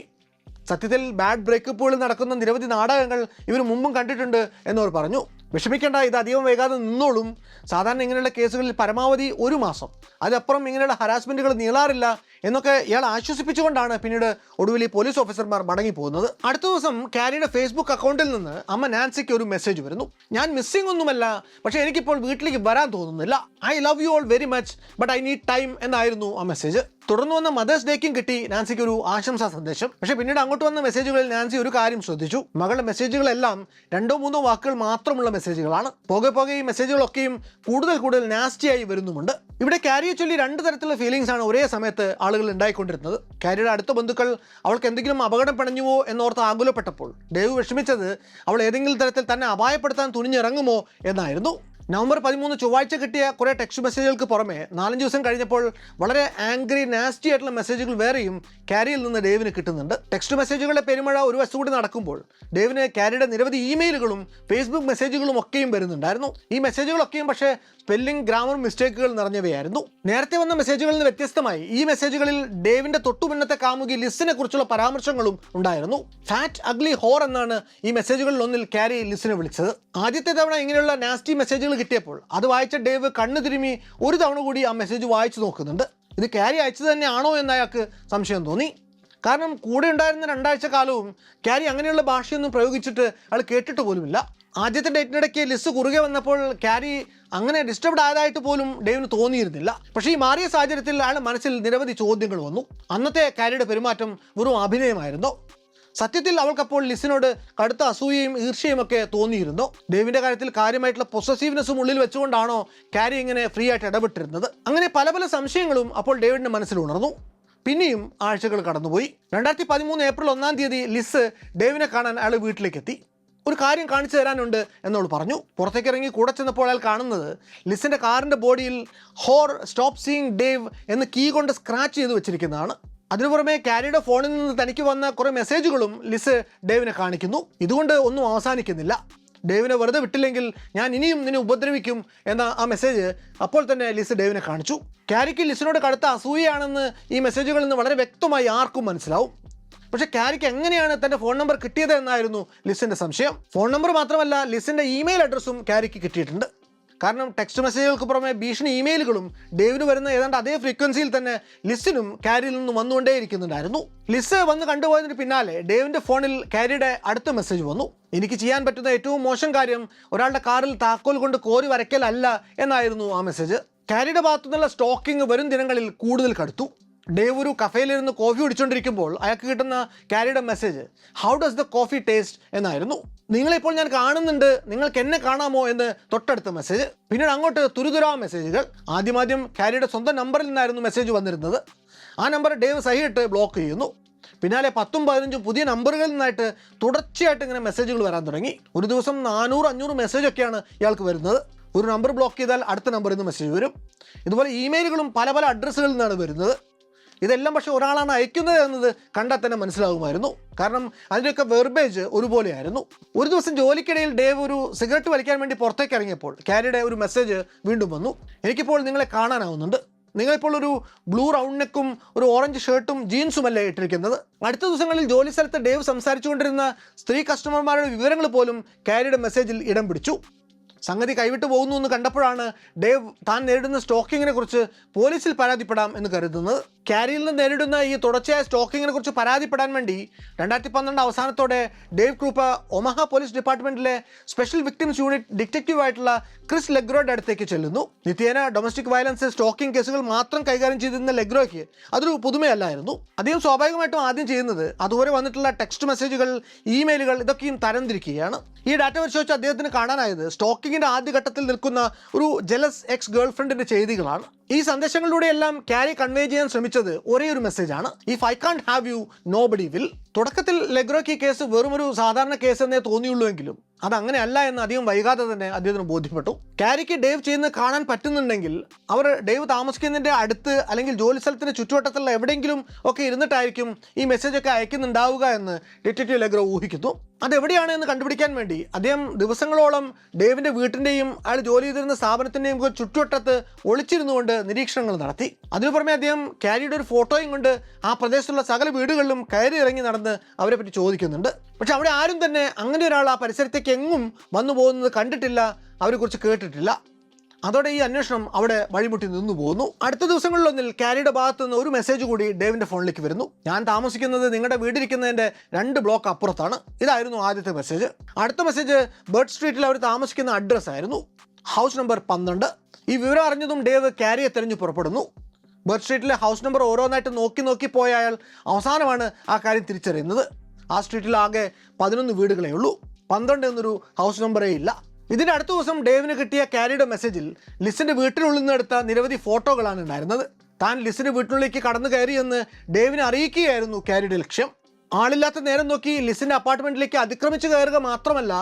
സത്യത്തിൽ ബാഡ് ബ്രേക്കപ്പുകൾ നടക്കുന്ന നിരവധി നാടകങ്ങൾ ഇവർ മുമ്പും കണ്ടിട്ടുണ്ട് എന്നവർ പറഞ്ഞു. വിഷമിക്കേണ്ട, ഇത് അധികം വൈകാതെ നിന്നോളും. സാധാരണ ഇങ്ങനെയുള്ള കേസുകളിൽ പരമാവധി 1 മാസം, അതിനപ്പുറം ഇങ്ങനെയുള്ള ഹരാസ്മെൻറ്റുകൾ നീളാറില്ല എന്നൊക്കെ ഇയാൾ ആശ്വസിപ്പിച്ചുകൊണ്ടാണ് പിന്നീട് ഒടുവിൽ ഈ പോലീസ് ഓഫീസർമാർ മടങ്ങിപ്പോകുന്നത്. അടുത്ത ദിവസം കാരിയുടെ ഫേസ്ബുക്ക് അക്കൗണ്ടിൽ നിന്ന് അമ്മ നാൻസിക്ക് ഒരു മെസ്സേജ് വരുന്നു. ഞാൻ മിസ്സിംഗ് ഒന്നുമല്ല, പക്ഷേ എനിക്കിപ്പോൾ വീട്ടിലേക്ക് വരാൻ തോന്നുന്നില്ല. I love you all very much but I need time എന്നായിരുന്നു ആ മെസ്സേജ്. തുടർന്ന് വന്ന മദേഴ്സ് ഡേക്കും കിട്ടി നാൻസിക്ക് ഒരു ആശംസാ സന്ദേശം. പക്ഷേ പിന്നീട് അങ്ങോട്ട് വന്ന മെസ്സേജുകളിൽ നാൻസി ഒരു കാര്യം ശ്രദ്ധിച്ചു. മകളുടെ മെസ്സേജുകളെല്ലാം 2-3 വാക്കുകൾ മാത്രമുള്ള മെസ്സേജുകളാണ്. പോകെ പോകെ ഈ മെസ്സേജുകളൊക്കെയും കൂടുതൽ നാസ്റ്റിയായി വരുന്നുമുണ്ട്. ഇവിടെ കാരിയെ ചൊല്ലി 2 തരത്തിലുള്ള ഫീലിംഗ്സ് ആണ് ഒരേ സമയത്ത് ആളുകൾ ഉണ്ടായിക്കൊണ്ടിരുന്നത്. കാരിയുടെ അടുത്ത ബന്ധുക്കൾ അവൾക്ക് എന്തെങ്കിലും അപകടം പണഞ്ഞുവോ എന്നോർത്ത് ആകുലപ്പെട്ടപ്പോൾ ഡേവ് വിഷമിച്ചത് അവൾ ഏതെങ്കിലും തരത്തിൽ തന്നെ അപായപ്പെടുത്താൻ തുനിഞ്ഞിറങ്ങുമോ എന്നായിരുന്നു. നവംബർ 13 ചൊവ്വാഴ്ച കിട്ടിയ കുറേ ടെക്സ്റ്റ് മെസ്സേജുകൾക്ക് പുറമെ 4-5 ദിവസം കഴിഞ്ഞപ്പോൾ വളരെ ആംഗ്രി നാസ്റ്റി ആയിട്ടുള്ള മെസ്സേജുകൾ വേറെയും കാരിയിൽ നിന്ന് ഡേവിന് കിട്ടുന്നുണ്ട്. ടെക്സ്റ്റ് മെസ്സേജുകളുടെ പെരുമഴ ഒരു വശത്തു കൂടി നടക്കുമ്പോൾ ഡേവിന് കാരിയുടെ നിരവധി ഇമെയിലുകളും ഫേസ്ബുക്ക് മെസ്സേജുകളും ഒക്കെയും വരുന്നുണ്ടായിരുന്നു. ഈ മെസ്സേജുകളൊക്കെയും പക്ഷേ സ്പെല്ലിംഗ് ഗ്രാമർ മിസ്റ്റേക്കുകൾ നിറഞ്ഞവയായിരുന്നു. നേരത്തെ വന്ന മെസ്സേജുകളിൽ നിന്ന് വ്യത്യസ്തമായി ഈ മെസ്സേജുകളിൽ ഡേവിൻ്റെ തൊട്ടുമുന്നത്തെ കാമുകി ലിസിനെ കുറിച്ചുള്ള പരാമർശങ്ങളും ഉണ്ടായിരുന്നു. ഫാറ്റ് അഗ്ലി ഹോർ എന്നാണ് ഈ മെസ്സേജുകളിൽ ഒന്നിൽ കാരി ലിസിനെ വിളിച്ചത്. ആദ്യത്തെ തവണ ഇങ്ങനെയുള്ള നാസ്റ്റി മെസ്സേജുകൾ കിട്ടിയപ്പോൾ അത് വായിച്ച ഡേവ് കണ്ണു തിരുമ്മി ഒരു തവണ കൂടി ആ മെസ്സേജ് വായിച്ചു നോക്കുന്നുണ്ട്. ഇത് കാരി അയച്ചത് തന്നെയാണോ എന്ന് അയാൾക്ക് സംശയം തോന്നി. കാരണം കൂടെ ഉണ്ടായിരുന്ന 2 ആഴ്ച കാലവും കാരി അങ്ങനെയുള്ള ഭാഷയൊന്നും പ്രയോഗിച്ചിട്ട് അയാൾ കേട്ടിട്ട് പോലുമില്ല. ആദ്യത്തെ ഡേറ്റിനിടയ്ക്ക് ലിസ് കുറുകെ വന്നപ്പോൾ കാരി അങ്ങനെ ഡിസ്റ്റർബ്ഡ് ആയതായിട്ട് പോലും ഡേവിന് തോന്നിയിരുന്നില്ല. പക്ഷേ ഈ മാറിയ സാഹചര്യത്തിൽ അയാളുടെ മനസ്സിൽ നിരവധി ചോദ്യങ്ങൾ വന്നു. അന്നത്തെ കാരിയുടെ പെരുമാറ്റം വെറും അഭിനയമായിരുന്നോ? സത്യത്തിൽ അവൾക്കപ്പോൾ ലിസിനോട് കടുത്ത അസൂയയും ഈർഷ്യയും ഒക്കെ തോന്നിയിരുന്നു. ഡേവിൻ്റെ കാര്യത്തിൽ കാര്യമായിട്ടുള്ള പൊസസീവ്നെസ്സും ഉള്ളിൽ വെച്ചുകൊണ്ടാണോ കാരി ഇങ്ങനെ ഫ്രീ ആയിട്ട് ഇടപെട്ടിരുന്നത്? അങ്ങനെ പല സംശയങ്ങളും അപ്പോൾ ഡേവിഡിൻ്റെ മനസ്സിൽ ഉണർന്നു. പിന്നെയും ആഴ്ചകൾ കടന്നുപോയി. 2013 ഏപ്രിൽ 1 ലിസ് ഡേവിനെ കാണാൻ അയാൾ വീട്ടിലേക്ക് എത്തി. ഒരു കാര്യം കാണിച്ചു തരാനുണ്ട് എന്നോട് പറഞ്ഞു. പുറത്തേക്ക് ഇറങ്ങി കൂടെ ചെന്നപ്പോൾ അയാൾ കാണുന്നത് ലിസിൻ്റെ കാറിൻ്റെ ബോഡിയിൽ ഹോർ സ്റ്റോപ്പ് സീയിങ് ഡേവ് എന്ന് കീ കൊണ്ട് സ്ക്രാച്ച് ചെയ്ത് വെച്ചിരിക്കുന്നതാണ്. അതിനു പുറമെ കാരിയുടെ ഫോണിൽ നിന്ന് തനിക്ക് വന്ന കുറേ മെസ്സേജുകളും ലിസ് ഡേവിനെ കാണിക്കുന്നു. ഇതുകൊണ്ട് ഒന്നും അവസാനിക്കുന്നില്ല. ഡേവിനെ വെറുതെ വിട്ടില്ലെങ്കിൽ ഞാൻ ഇനിയും നിന്നെ ഉപദ്രവിക്കും എന്ന ആ മെസ്സേജ് അപ്പോൾ തന്നെ ലിസ് ഡേവിനെ കാണിച്ചു. കാരിക്ക് ലിസിനോട് കടുത്ത അസൂയയാണെന്ന് ഈ മെസ്സേജുകളിൽ നിന്ന് വളരെ വ്യക്തമായി ആർക്കും മനസ്സിലാവും. പക്ഷേ കാരിക്ക് എങ്ങനെയാണ് തൻ്റെ ഫോൺ നമ്പർ കിട്ടിയത് എന്നായിരുന്നു ലിസിൻ്റെ സംശയം. ഫോൺ നമ്പർ മാത്രമല്ല, ലിസിൻ്റെ ഇമെയിൽ അഡ്രസ്സും കാരിക്ക് കിട്ടിയിട്ടുണ്ട്. കാരണം ടെക്സ്റ്റ് മെസ്സേജുകൾക്ക് പുറമെ ഭീഷണി ഇമെയിലുകളും ഡേവിന് വരുന്ന ഏതാണ്ട് അതേ ഫ്രീക്വൻസിയിൽ തന്നെ ലിസിനും കാരിയിൽ നിന്നും വന്നുകൊണ്ടേയിരിക്കുന്നുണ്ടായിരുന്നു. ലിസ് വന്ന് കണ്ടുപോയതിന് പിന്നാലെ ഡേവിൻ്റെ ഫോണിൽ കാരിയുടെ അടുത്ത മെസ്സേജ് വന്നു. എനിക്ക് ചെയ്യാൻ പറ്റുന്ന ഏറ്റവും മോശം കാര്യം ഒരാളുടെ കാറിൽ താക്കോൽ കൊണ്ട് കോരി വരയ്ക്കലല്ല എന്നായിരുന്നു ആ മെസ്സേജ്. കാരിയുടെ ഭാഗത്തു നിന്നുള്ള സ്റ്റോക്കിംഗ് വരും ദിനങ്ങളിൽ കൂടുതൽ കടുത്തു. ഡേവ് ഒരു കഫേയിലിരുന്ന് കോഫി കുടിച്ചുകൊണ്ടിരിക്കുമ്പോൾ അയാൾക്ക് കിട്ടുന്ന കാരിയുടെ message how does the coffee taste എന്നായിരുന്നു. നിങ്ങളിപ്പോൾ ഞാൻ കാണുന്നുണ്ട്, നിങ്ങൾക്ക് എന്നെ കാണാമോ എന്ന് തൊട്ടടുത്ത മെസ്സേജ്. പിന്നീട് അങ്ങോട്ട് തുരുതുരാ മെസ്സേജുകൾ. ആദ്യം കാരിയുടെ സ്വന്തം നമ്പറിൽ നിന്നായിരുന്നു മെസ്സേജ് വന്നിരുന്നത്. ആ നമ്പർ ഡേവ് സഹിയിട്ട് ബ്ലോക്ക് ചെയ്യുന്നു. പിന്നാലെ 10-15 പുതിയ നമ്പറുകളിൽ നിന്നായിട്ട് തുടർച്ചയായിട്ട് ഇങ്ങനെ മെസ്സേജുകൾ വരാൻ തുടങ്ങി. ഒരു ദിവസം 400-500 മെസ്സേജൊക്കെയാണ് ഇയാൾക്ക് വരുന്നത്. ഒരു നമ്പർ ബ്ലോക്ക് ചെയ്താൽ അടുത്ത നമ്പറിൽ നിന്ന് മെസ്സേജ് വരും. ഇതുപോലെ ഇമെയിലുകളും പല പല അഡ്രസ്സുകളിൽ നിന്നാണ് വരുന്നത്. ഇതെല്ലാം പക്ഷേ ഒരാളാണ് അയക്കുന്നത് എന്നത് കണ്ടാൽ തന്നെ മനസ്സിലാകുമായിരുന്നു. കാരണം അതിൻ്റെയൊക്കെ വെർബേജ് ഒരുപോലെയായിരുന്നു. ഒരു ദിവസം ജോലിക്കിടയിൽ ഡേവ് ഒരു സിഗരറ്റ് വലിക്കാൻ വേണ്ടി പുറത്തേക്ക് ഇറങ്ങിയപ്പോൾ കാരിയുടെ ഒരു മെസ്സേജ് വീണ്ടും വന്നു. എനിക്കിപ്പോൾ നിങ്ങളെ കാണാനാവുന്നുണ്ട്. നിങ്ങളിപ്പോൾ ഒരു ബ്ലൂ റൗണ്ട് നെക്കും ഒരു ഓറഞ്ച് ഷർട്ടും ജീൻസുമല്ലേ ഇട്ടിരിക്കുന്നത്. അടുത്ത ദിവസങ്ങളിൽ ജോലി സ്ഥലത്ത് ഡേവ് സംസാരിച്ചുകൊണ്ടിരുന്ന സ്ത്രീ കസ്റ്റമർമാരുടെ വിവരങ്ങൾ പോലും കാരിയുടെ മെസ്സേജിൽ ഇടം പിടിച്ചു. സംഗതി കൈവിട്ടു പോകുന്നു എന്ന് കണ്ടപ്പോഴാണ് ഡേവ് താൻ നേരിടുന്ന സ്റ്റോക്കിങ്ങിനെ കുറിച്ച് പോലീസിൽ പരാതിപ്പെടാം എന്ന് കരുതുന്നത്. കാരിയിൽ നിന്ന് നേരിടുന്ന ഈ തുടർച്ചയായ സ്റ്റോക്കിങ്ങിനെ കുറിച്ച് പരാതിപ്പെടാൻ വേണ്ടി 2012 അവസാനത്തോടെ ഡേവ് ക്രൂപ്പ ഒമാഹ പോലീസ് ഡിപ്പാർട്ട്മെന്റിലെ സ്പെഷ്യൽ വിക്ടിംസ് യൂണിറ്റ് ഡിറ്റക്റ്റീവ് ആയിട്ടുള്ള ക്രിസ് ലെഗ്രോയുടെ അടുത്തേക്ക് ചെല്ലുന്നു. നിത്യേന ഡൊമസ്റ്റിക് വയലൻസ് സ്റ്റോക്കിംഗ് കേസുകൾ മാത്രം കൈകാര്യം ചെയ്തിരുന്ന ലെഗ്രോയ്ക്ക് അതൊരു പുതുമയല്ലായിരുന്നു. അദ്ദേഹം സ്വാഭാവികമായിട്ടും ആദ്യം ചെയ്യുന്നത് അതുവരെ വന്നിട്ടുള്ള ടെക്സ്റ്റ് മെസ്സേജുകൾ, ഇമെയിലുകൾ ഇതൊക്കെയും തരംതിരിക്കുകയാണ്. ഈ ഡാറ്റ പരിശോധിച്ച് അദ്ദേഹത്തിന് കാണാനായത് സ്റ്റോക്കിങ്ങിന്റെ ആദ്യഘട്ടത്തിൽ നിൽക്കുന്ന ഒരു ജലസ് എക്സ് ഗേൾ ഫ്രണ്ടിന്റെ ചെയ്തികളാണ്. ഈ സന്ദേശങ്ങളിലൂടെയെല്ലാം കാരി കൺവേ ചെയ്യാൻ ശ്രമിച്ചത് ഒരേ ഒരു മെസ്സേജാണ്: if I can't have you nobody will. തുടക്കത്തിൽ ലെഗ്രോയ്ക്ക് ഈ കേസ് വെറും ഒരു സാധാരണ കേസ് എന്നേ തോന്നിയുള്ളൂ എങ്കിലും അതങ്ങനെയല്ല എന്ന് അധികം വൈകാതെ തന്നെ അദ്ദേഹത്തിന് ബോധ്യപ്പെട്ടു. കാരിക്ക് ഡേവ് ചെയ്യുന്നത് കാണാൻ പറ്റുന്നുണ്ടെങ്കിൽ അവർ ഡേവ് താമസിക്കുന്നതിൻ്റെ അടുത്ത് അല്ലെങ്കിൽ ജോലി സ്ഥലത്തിൻ്റെ ചുറ്റുവട്ടത്തുള്ള എവിടെയെങ്കിലും ഒക്കെ ഇരുന്നിട്ടായിരിക്കും ഈ മെസ്സേജൊക്കെ അയക്കുന്നുണ്ടാവുക എന്ന് ഡിറ്റക്റ്റീവ് ലെഗ്രോ ഊഹിക്കുന്നു. അതെവിടെയാണ് എന്ന് കണ്ടുപിടിക്കാൻ വേണ്ടി അദ്ദേഹം ദിവസങ്ങളോളം ഡേവിൻ്റെ വീട്ടിൻ്റെയും അയാൾ ജോലി ചെയ്തിരുന്ന സ്ഥാപനത്തിൻ്റെയും ചുറ്റുവട്ടത്ത് ഒളിച്ചിരുന്നുകൊണ്ട് നിരീക്ഷണങ്ങൾ നടത്തി. അതിനു പുറമെ അദ്ദേഹം കാരിയുടെ ഒരു ഫോട്ടോയും കൊണ്ട് ആ പ്രദേശത്തുള്ള സകല വീടുകളിലും കയറി ഇറങ്ങി നടന്ന് അവരെ പറ്റി ചോദിക്കുന്നുണ്ട്. പക്ഷെ അവിടെ ആരും തന്നെ അങ്ങനെ ഒരാൾ ആ പരിസരത്തേക്ക് എങ്ങും വന്നു പോകുന്നത് കണ്ടിട്ടില്ല, അവരെക്കുറിച്ച് കേട്ടിട്ടില്ല. അതോടെ ഈ അന്വേഷണം അവിടെ വഴിമുട്ടി നിന്നു പോകുന്നു. അടുത്ത ദിവസങ്ങളിലൊന്നിൽ കാരിയുടെ ഭാഗത്തു നിന്ന് ഒരു മെസ്സേജ് കൂടി ഡേവിൻ്റെ ഫോണിലേക്ക് വരുന്നു. ഞാൻ താമസിക്കുന്നത് നിങ്ങളുടെ വീടിരിക്കുന്നതിൻ്റെ 2 ബ്ലോക്ക് അപ്പുറത്താണ്. ഇതായിരുന്നു ആദ്യത്തെ മെസ്സേജ്. അടുത്ത മെസ്സേജ് ബേർഡ് സ്ട്രീറ്റിൽ അവർ താമസിക്കുന്ന അഡ്രസ്സ് ആയിരുന്നു, ഹൗസ് നമ്പർ 12. ഈ വിവരം അറിഞ്ഞതും ഡേവ് കാരിയെ തെരഞ്ഞു പുറപ്പെടുന്നു. ബേർഡ് സ്ട്രീറ്റിലെ ഹൗസ് നമ്പർ ഓരോന്നായിട്ട് നോക്കി പോയ അയാൾ അവസാനമാണ് ആ കാര്യം തിരിച്ചറിയുന്നത്. ആ സ്ട്രീറ്റിൽ ആകെ 11 വീടുകളേ ഉള്ളൂ, 12 എന്നൊരു ഹൗസ് നമ്പറേ ഇല്ല. ഇതിൻ്റെ അടുത്ത ദിവസം ഡേവിന് കിട്ടിയ കാരിയുടെ മെസ്സേജിൽ ലിസിൻ്റെ വീട്ടിനുള്ളിൽ നിന്ന് എടുത്ത നിരവധി ഫോട്ടോകളാണ് ഉണ്ടായിരുന്നത്. താൻ ലിസിൻ്റെ വീട്ടിനുള്ളിലേക്ക് കടന്നു കയറിയെന്ന് ഡേവിനെ അറിയിക്കുകയായിരുന്നു കാരിയുടെ ലക്ഷ്യം. ആളില്ലാത്ത നേരം നോക്കി ലിസിൻ്റെ അപ്പാർട്ട്മെൻറ്റിലേക്ക് അതിക്രമിച്ച് കയറുക മാത്രമല്ല,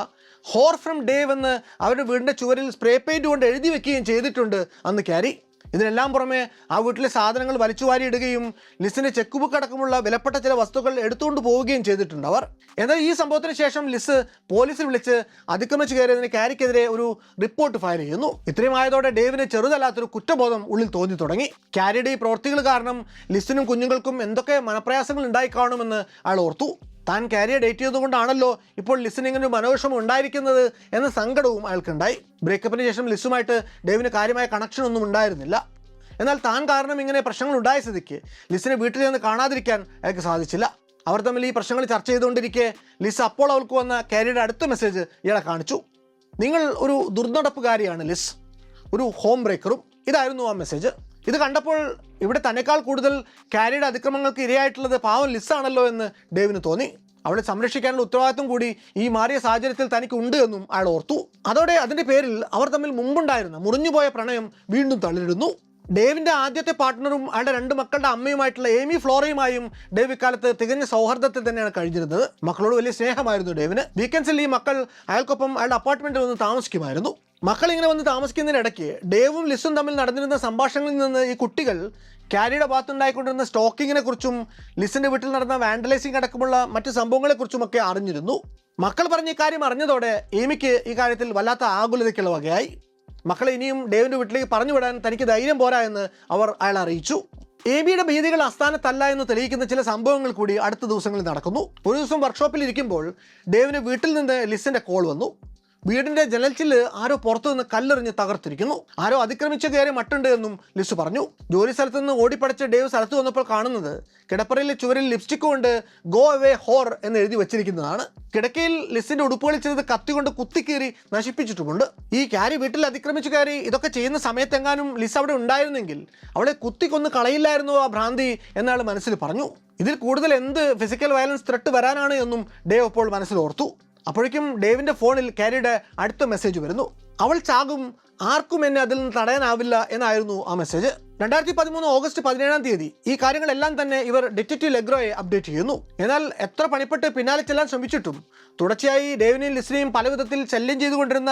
ഹോർ ഫ്രം ഡേവ് എന്ന് അവരുടെ വീടിൻ്റെ ചുവരിൽ സ്പ്രേ പെയിൻറ് കൊണ്ട് എഴുതി വെക്കുകയും ചെയ്തിട്ടുണ്ട് അന്ന് കാരി. ഇതിനെല്ലാം പുറമെ ആ വീട്ടിലെ സാധനങ്ങൾ വലിച്ചുവാരിയിടുകയും ലിസിൻ്റെ ചെക്ക് ബുക്ക് അടക്കമുള്ള വിലപ്പെട്ട ചില വസ്തുക്കൾ എടുത്തുകൊണ്ട് പോവുകയും ചെയ്തിട്ടുണ്ട് അവർ. എന്നാൽ ഈ സംഭവത്തിന് ശേഷം ലിസ് പോലീസിൽ വിളിച്ച് അതിക്രമിച്ച് കയറിയതിന് കാരിക്കെതിരെ ഒരു റിപ്പോർട്ട് ഫയൽ ചെയ്യുന്നു. ഇത്രയും ആയതോടെ ഡേവിന് ചെറുതല്ലാത്തൊരു കുറ്റബോധം ഉള്ളിൽ തോന്നി തുടങ്ങി. കാരിയുടെ ഈ പ്രവൃത്തികൾ കാരണം ലിസിനും കുഞ്ഞുങ്ങൾക്കും എന്തൊക്കെ മനപ്രയാസങ്ങൾ ഉണ്ടായിക്കാണുമെന്ന് അയാൾ ഓർത്തു. താൻ കാരിയെ ഡേറ്റ് ചെയ്തുകൊണ്ടാണല്ലോ ഇപ്പോൾ ലിസിന് ഇങ്ങനെ ഒരു മനോവിഷമം ഉണ്ടായിരിക്കുന്നത് എന്ന സങ്കടവും അയാൾക്കുണ്ടായി. ബ്രേക്കപ്പിന് ശേഷം ലിസുമായിട്ട് ഡേവിന് കാര്യമായ കണക്ഷനൊന്നും ഉണ്ടായിരുന്നില്ല. എന്നാൽ താൻ കാരണം ഇങ്ങനെ പ്രശ്നങ്ങൾ ഉണ്ടായ സ്ഥിതിക്ക് ലിസിനെ വീട്ടിൽ നിന്ന് കാണാതിരിക്കാൻ അയാൾക്ക് സാധിച്ചില്ല. അവർ തമ്മിൽ ഈ പ്രശ്നങ്ങൾ ചർച്ച ചെയ്തുകൊണ്ടിരിക്കെ ലിസ് അപ്പോൾ അവൾക്ക് വന്ന കാരിയുടെ അടുത്ത മെസ്സേജ് ഇയാളെ കാണിച്ചു: നിങ്ങൾ ഒരു ദുർനടപ്പുകാരിയാണ് ലിസ്, ഒരു ഹോം ബ്രേക്കറും. ഇതായിരുന്നു ആ മെസ്സേജ്. ഇത് കണ്ടപ്പോൾ ഇവിടെ തന്നെക്കാൾ കൂടുതൽ കാരിയുടെ അതിക്രമങ്ങൾക്ക് ഇരയായിട്ടുള്ളത് പാവം ലിസ്സാണല്ലോ എന്ന് ഡേവിന് തോന്നി. അവളെ സംരക്ഷിക്കാനുള്ള ഉത്തരവാദിത്വം കൂടി ഈ മാറിയ സാഹചര്യത്തിൽ തനിക്ക് ഉണ്ട് എന്നും അയാൾ ഓർത്തു. അതോടെ അതിൻ്റെ പേരിൽ അവർ തമ്മിൽ മുമ്പുണ്ടായിരുന്ന മുറിഞ്ഞുപോയ പ്രണയം വീണ്ടും തളിരിടുന്നു. ഡേവിൻ്റെ ആദ്യത്തെ പാർട്ട്ണറും അയാളുടെ 2 മക്കളുടെ അമ്മയുമായിട്ടുള്ള ഏമി ഫ്ലോറയുമായും ഡേവ് ഇക്കാലത്ത് തികഞ്ഞ സൗഹാർദ്ദത്തിൽ തന്നെയാണ് കഴിഞ്ഞിരുന്നത്. മക്കളോട് വലിയ സ്നേഹമായിരുന്നു ഡേവിന്. വീക്കെൻഡ്സിൽ ഈ മക്കൾ അയാൾക്കൊപ്പം അയാളുടെ അപ്പാർട്ട്മെൻറ്റിൽ വന്ന് താമസിക്കുമായിരുന്നു. മക്കൾ ഇങ്ങനെ വന്ന് താമസിക്കുന്നതിനിടയ്ക്ക് ഡേവും ലിസും തമ്മിൽ നടന്നിരുന്ന സംഭാഷണങ്ങളിൽ നിന്ന് ഈ കുട്ടികൾ കാരിയുടെ ഭാഗത്തുണ്ടായിക്കൊണ്ടിരുന്ന സ്റ്റോക്കിങ്ങിനെ കുറിച്ചും ലിസിൻ്റെ വീട്ടിൽ നടന്ന വാൻഡലൈസിംഗ് അടക്കമുള്ള മറ്റ് സംഭവങ്ങളെക്കുറിച്ചുമൊക്കെ അറിഞ്ഞിരുന്നു. മക്കൾ പറഞ്ഞ ഇക്കാര്യം അറിഞ്ഞതോടെ ഏമിക്ക് ഈ കാര്യത്തിൽ വല്ലാത്ത ആകുലതയ്ക്കുള്ള വകയായി. മക്കളെ ഇനിയും ഡേവിൻ്റെ വീട്ടിലേക്ക് പറഞ്ഞു വിടാൻ തനിക്ക് ധൈര്യം പോരാ എന്ന് അവർ അയാൾ അറിയിച്ചു. ഏമിയുടെ ഭീതികൾ അസ്ഥാനത്തല്ല എന്ന് തെളിയിക്കുന്ന ചില സംഭവങ്ങൾ കൂടി അടുത്ത ദിവസങ്ങളിൽ നടക്കുന്നു. ഒരു ദിവസം വർക്ക്ഷോപ്പിൽ ഇരിക്കുമ്പോൾ ഡേവിന് വീട്ടിൽ നിന്ന് ലിസിൻ്റെ കോൾ വന്നു. വീടിൻ്റെ ജനൽച്ചില് ആരോ പുറത്തു നിന്ന് കല്ലെറിഞ്ഞ് തകർത്തിരിക്കുന്നു. ആരോ അതിക്രമിച്ച് കയറി മട്ടുണ്ട് എന്നും ലിസ് പറഞ്ഞു. ജോലി സ്ഥലത്ത് നിന്ന് ഓടിപ്പടച്ച് ഡേവ് സ്ഥലത്ത് വന്നപ്പോൾ കാണുന്നത് കിടപ്പറയിലെ ചുവരിൽ ലിപ്സ്റ്റിക് കൊണ്ട് ഗോ അവേ ഹോർ എന്ന് എഴുതി വെച്ചിരിക്കുന്നതാണ്. കിടക്കയിൽ ലിസിൻ്റെ ഉടുപ്പുകളിൽ ചെയ്ത് കത്തികൊണ്ട് കുത്തിക്കീറി നശിപ്പിച്ചിട്ടുമുണ്ട്. ഈ കാരി വീട്ടിൽ അതിക്രമിച്ച് കയറി ഇതൊക്കെ ചെയ്യുന്ന സമയത്തെങ്ങാനും ലിസ് അവിടെ ഉണ്ടായിരുന്നെങ്കിൽ അവളെ കുത്തിക്കൊന്ന് കളയില്ലായിരുന്നു ആ ഭ്രാന്തി എന്നയാൾ മനസ്സിൽ പറഞ്ഞു. ഇതിൽ കൂടുതൽ എന്ത് ഫിസിക്കൽ വയലൻസ് ത്രെട്ട് വരാനാണ് എന്നും ഡേവ് അപ്പോൾ മനസ്സിൽ ഓർത്തു. അപ്പോഴേക്കും ഡേവിൻ്റെ ഫോണിൽ കാരിയുടെ അടുത്ത മെസ്സേജ് വരുന്നു. അവൾ ചാകും, ആർക്കും എന്നെ അതിൽ നിന്ന് തടയാനാവില്ല എന്നായിരുന്നു ആ മെസ്സേജ്. 2013 ഓഗസ്റ്റ് 17 ഈ കാര്യങ്ങളെല്ലാം തന്നെ ഇവർ ഡിറ്റക്റ്റീവ് ലെഗ്രോയെ അപ്ഡേറ്റ് ചെയ്യുന്നു. എന്നാൽ എത്ര പണിപ്പെട്ട് പിന്നാലെ ചെല്ലാൻ ശ്രമിച്ചിട്ടും തുടർച്ചയായി ഡേവിനെയും ലിസിനെയും പല വിധത്തിൽ ശല്യം ചെയ്തുകൊണ്ടിരുന്ന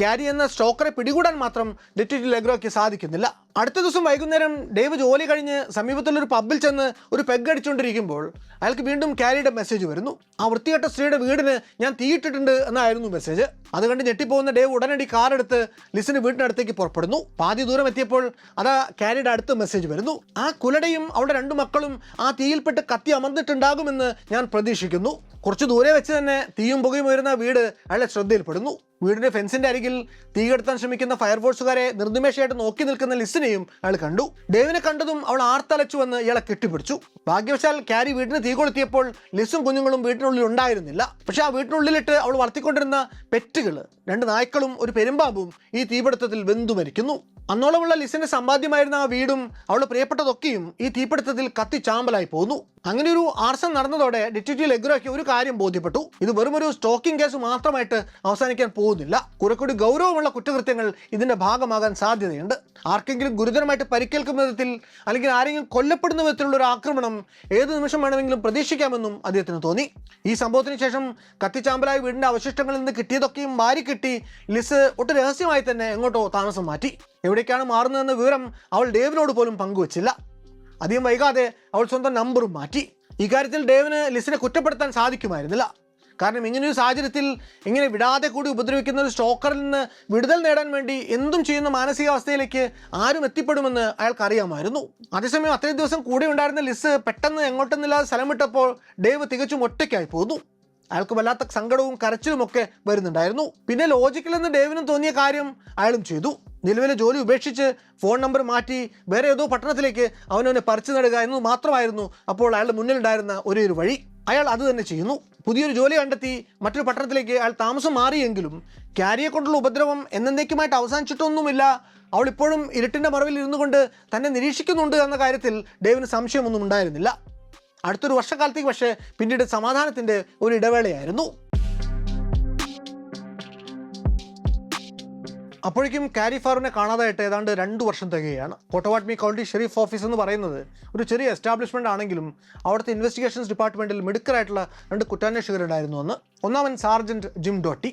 കാരി എന്ന സ്റ്റോക്കറെ പിടികൂടാൻ മാത്രം ഡിറ്റക്റ്റീവ് ലെഗ്രോയ്ക്ക് സാധിക്കുന്നില്ല. അടുത്ത ദിവസം വൈകുന്നേരം ഡേവ് ജോലി കഴിഞ്ഞ് സമീപത്തുള്ളൊരു പബ്ബിൽ ചെന്ന് ഒരു പെഗ് അടിച്ചുകൊണ്ടിരിക്കുമ്പോൾ അയാൾക്ക് വീണ്ടും കാരിയുടെ മെസ്സേജ് വരുന്നു. ആ വൃത്തികെട്ട സ്ത്രീയുടെ വീടിന് ഞാൻ തീയിട്ടിട്ടുണ്ട് എന്നായിരുന്നു മെസ്സേജ്. അത് കണ്ട് ഞെട്ടിപ്പോകുന്ന ഡേവ് ഉടനടി കാറെടുത്ത് ലിസിന് വീടിനടുത്തേക്ക് പുറപ്പെടുന്നു. പാതി ദൂരം എത്തിയപ്പോൾ അതാ കാരിയുടെ അടുത്ത മെസ്സേജ് വരുന്നു. ആ കുലടയും അവളുടെ 2 മക്കളും ആ തീയിൽപ്പെട്ട് കത്തി അമർന്നിട്ടുണ്ടാകുമെന്ന് ഞാൻ പ്രതീക്ഷിക്കുന്നു. കുറച്ച് ദൂരെ വെച്ച് തന്നെ തീയും പുകയും ഉയരുന്ന വീട് അയാളെ ശ്രദ്ധയിൽപ്പെടുന്നു. വീടിന്റെ ഫെൻസിന്റെ അരികിൽ തീ കെടുത്താൻ ശ്രമിക്കുന്ന ഫയർഫോഴ്സുകാരെ നിർനിമേഷയായിട്ട് നോക്കി നിൽക്കുന്ന ലിസിനെയും അയാൾ കണ്ടു. ഡേവിനെ കണ്ടതും അവൾ ആർത്തലച്ചു വന്ന് ഇയാളെ കെട്ടിപ്പിടിച്ചു. ഭാഗ്യവശാൽ കാരി വീടിന് തീ കൊളുത്തിയപ്പോൾ ലിസും കുഞ്ഞുങ്ങളും വീട്ടിനുള്ളിൽ ഉണ്ടായിരുന്നില്ല. പക്ഷെ ആ വീട്ടിനുള്ളിലിട്ട് അവൾ വളർത്തിക്കൊണ്ടിരുന്ന പെറ്റുകൾ, 2 നായ്ക്കളും ഒരു പെരുമ്പാമ്പും ഈ തീപിടുത്തത്തിൽ വെന്തു മരിക്കുന്നു. അന്നോളമുള്ള ലിസിന്റെ സമ്പാദ്യമായിരുന്ന ആ വീടും അവളുടെ പ്രിയപ്പെട്ടതൊക്കെയും ഈ തീപിടുത്തത്തിൽ കത്തി ചാമ്പലായി പോകുന്നു. അങ്ങനെ ഒരു ആർസൺ നടന്നതോടെ ഡിറ്റക്റ്റീവ് ലെഗ്രോയ്ക്ക് ഒരു കാര്യം ബോധ്യപ്പെട്ടു. ഇത് വെറുമൊരു സ്റ്റോക്കിംഗ് കേസ് മാത്രമായിട്ട് അവസാനിക്കാൻ പോകുന്നില്ല. കുറെക്കൂടി ഗൗരവമുള്ള കുറ്റകൃത്യങ്ങൾ ഇതിന്റെ ഭാഗമാകാൻ സാധ്യതയുണ്ട്. ആർക്കെങ്കിലും ഗുരുതരമായിട്ട് പരിക്കേൽക്കുന്ന വിധത്തിൽ അല്ലെങ്കിൽ ആരെങ്കിലും കൊല്ലപ്പെടുന്ന വിധത്തിലുള്ള ഒരു ആക്രമണം ഏത് നിമിഷം വേണമെങ്കിലും പ്രതീക്ഷിക്കാമെന്നും അദ്ദേഹത്തിന് തോന്നി. ഈ സംഭവത്തിന് ശേഷം കത്തിച്ചാമ്പലായ വീടിന്റെ അവശിഷ്ടങ്ങളിൽ നിന്ന് കിട്ടിയതൊക്കെയും വാരിക്കെട്ടി ലിസ് ഒട്ടും രഹസ്യമായി തന്നെ എങ്ങോട്ടോ താമസം മാറ്റി. എവിടേക്കാണ് മാറുന്നതെന്ന വിവരം അവൾ ഡേവിനോട് പോലും പങ്കുവച്ചില്ല. അധികം വൈകാതെ അവൾ സ്വന്തം നമ്പറും മാറ്റി. ഇക്കാര്യത്തിൽ ഡേവിന് ലിസിനെ കുറ്റപ്പെടുത്താൻ സാധിക്കുമായിരുന്നില്ല. കാരണം ഇങ്ങനെയൊരു സാഹചര്യത്തിൽ ഇങ്ങനെ വിടാതെ കൂടി ഉപദ്രവിക്കുന്ന ഒരു സ്റ്റോക്കറിൽ നിന്ന് വിടുതൽ നേടാൻ വേണ്ടി എന്തും ചെയ്യുന്ന മാനസികാവസ്ഥയിലേക്ക് ആരും എത്തിപ്പെടുമെന്ന് അയാൾക്കറിയാമായിരുന്നു. അതേസമയം അത്രയും ദിവസം കൂടെ ഉണ്ടായിരുന്ന ലിസ് പെട്ടെന്ന് എങ്ങോട്ടെന്നില്ലാതെ സ്ഥലം വിട്ടപ്പോൾ ഡേവ് തികച്ചും ഒറ്റയ്ക്കായി പോന്നു. അയാൾക്ക് വല്ലാത്ത സങ്കടവും കരച്ചിലും ഒക്കെ വരുന്നുണ്ടായിരുന്നു. പിന്നെ ലോജിക്കലെന്ന് ഡേവിനും തോന്നിയ കാര്യം അയാളും ചെയ്തു. നിലവിലെ ജോലി ഉപേക്ഷിച്ച് ഫോൺ നമ്പർ മാറ്റി വേറെ ഏതോ പട്ടണത്തിലേക്ക് അവനവനെ പറിച്ചു നടുക എന്നത് മാത്രമായിരുന്നു അപ്പോൾ അയാളുടെ മുന്നിലുണ്ടായിരുന്ന ഒരേ ഒരു വഴി. അയാൾ അത് തന്നെ ചെയ്യുന്നു. പുതിയൊരു ജോലി കണ്ടെത്തി മറ്റൊരു പട്ടണത്തിലേക്ക് അയാൾ താമസം മാറിയെങ്കിലും കാരിയെ കൊണ്ടുള്ള ഉപദ്രവം എന്നേക്കുമായിട്ട് അവസാനിച്ചിട്ടൊന്നുമില്ല. അവൾ ഇപ്പോഴും ഇരുട്ടിൻ്റെ മറവിൽ ഇരുന്നു കൊണ്ട് തന്നെ നിരീക്ഷിക്കുന്നുണ്ട് എന്ന കാര്യത്തിൽ ഡേവിന് സംശയമൊന്നും ഉണ്ടായിരുന്നില്ല. അടുത്തൊരു വർഷക്കാലത്തേക്ക് പക്ഷേ പിന്നീട് സമാധാനത്തിൻ്റെ ഒരു ഇടവേളയായിരുന്നു. അപ്പോഴേക്കും കാരി ഫാറൂനെ കാണാതായിട്ട് ഏതാണ്ട് 2 വർഷം തികയാണ്. കോട്ടവാട്മി കൗണ്ടി ഷെരീഫ് ഓഫീസ് എന്ന് പറയുന്നത് ഒരു ചെറിയ എസ്റ്റാബ്ലിഷ്മെൻ്റ് ആണെങ്കിലും അവിടുത്തെ ഇൻവെസ്റ്റിഗേഷൻസ് ഡിപ്പാർട്ട്മെൻറ്റിൽ മിടുക്കരായിട്ടുള്ള 2 കുറ്റാന്വേഷകരുണ്ടായിരുന്നു. ഒന്നാമൻ സാർജൻറ്റ് ജിം ഡോട്ടി,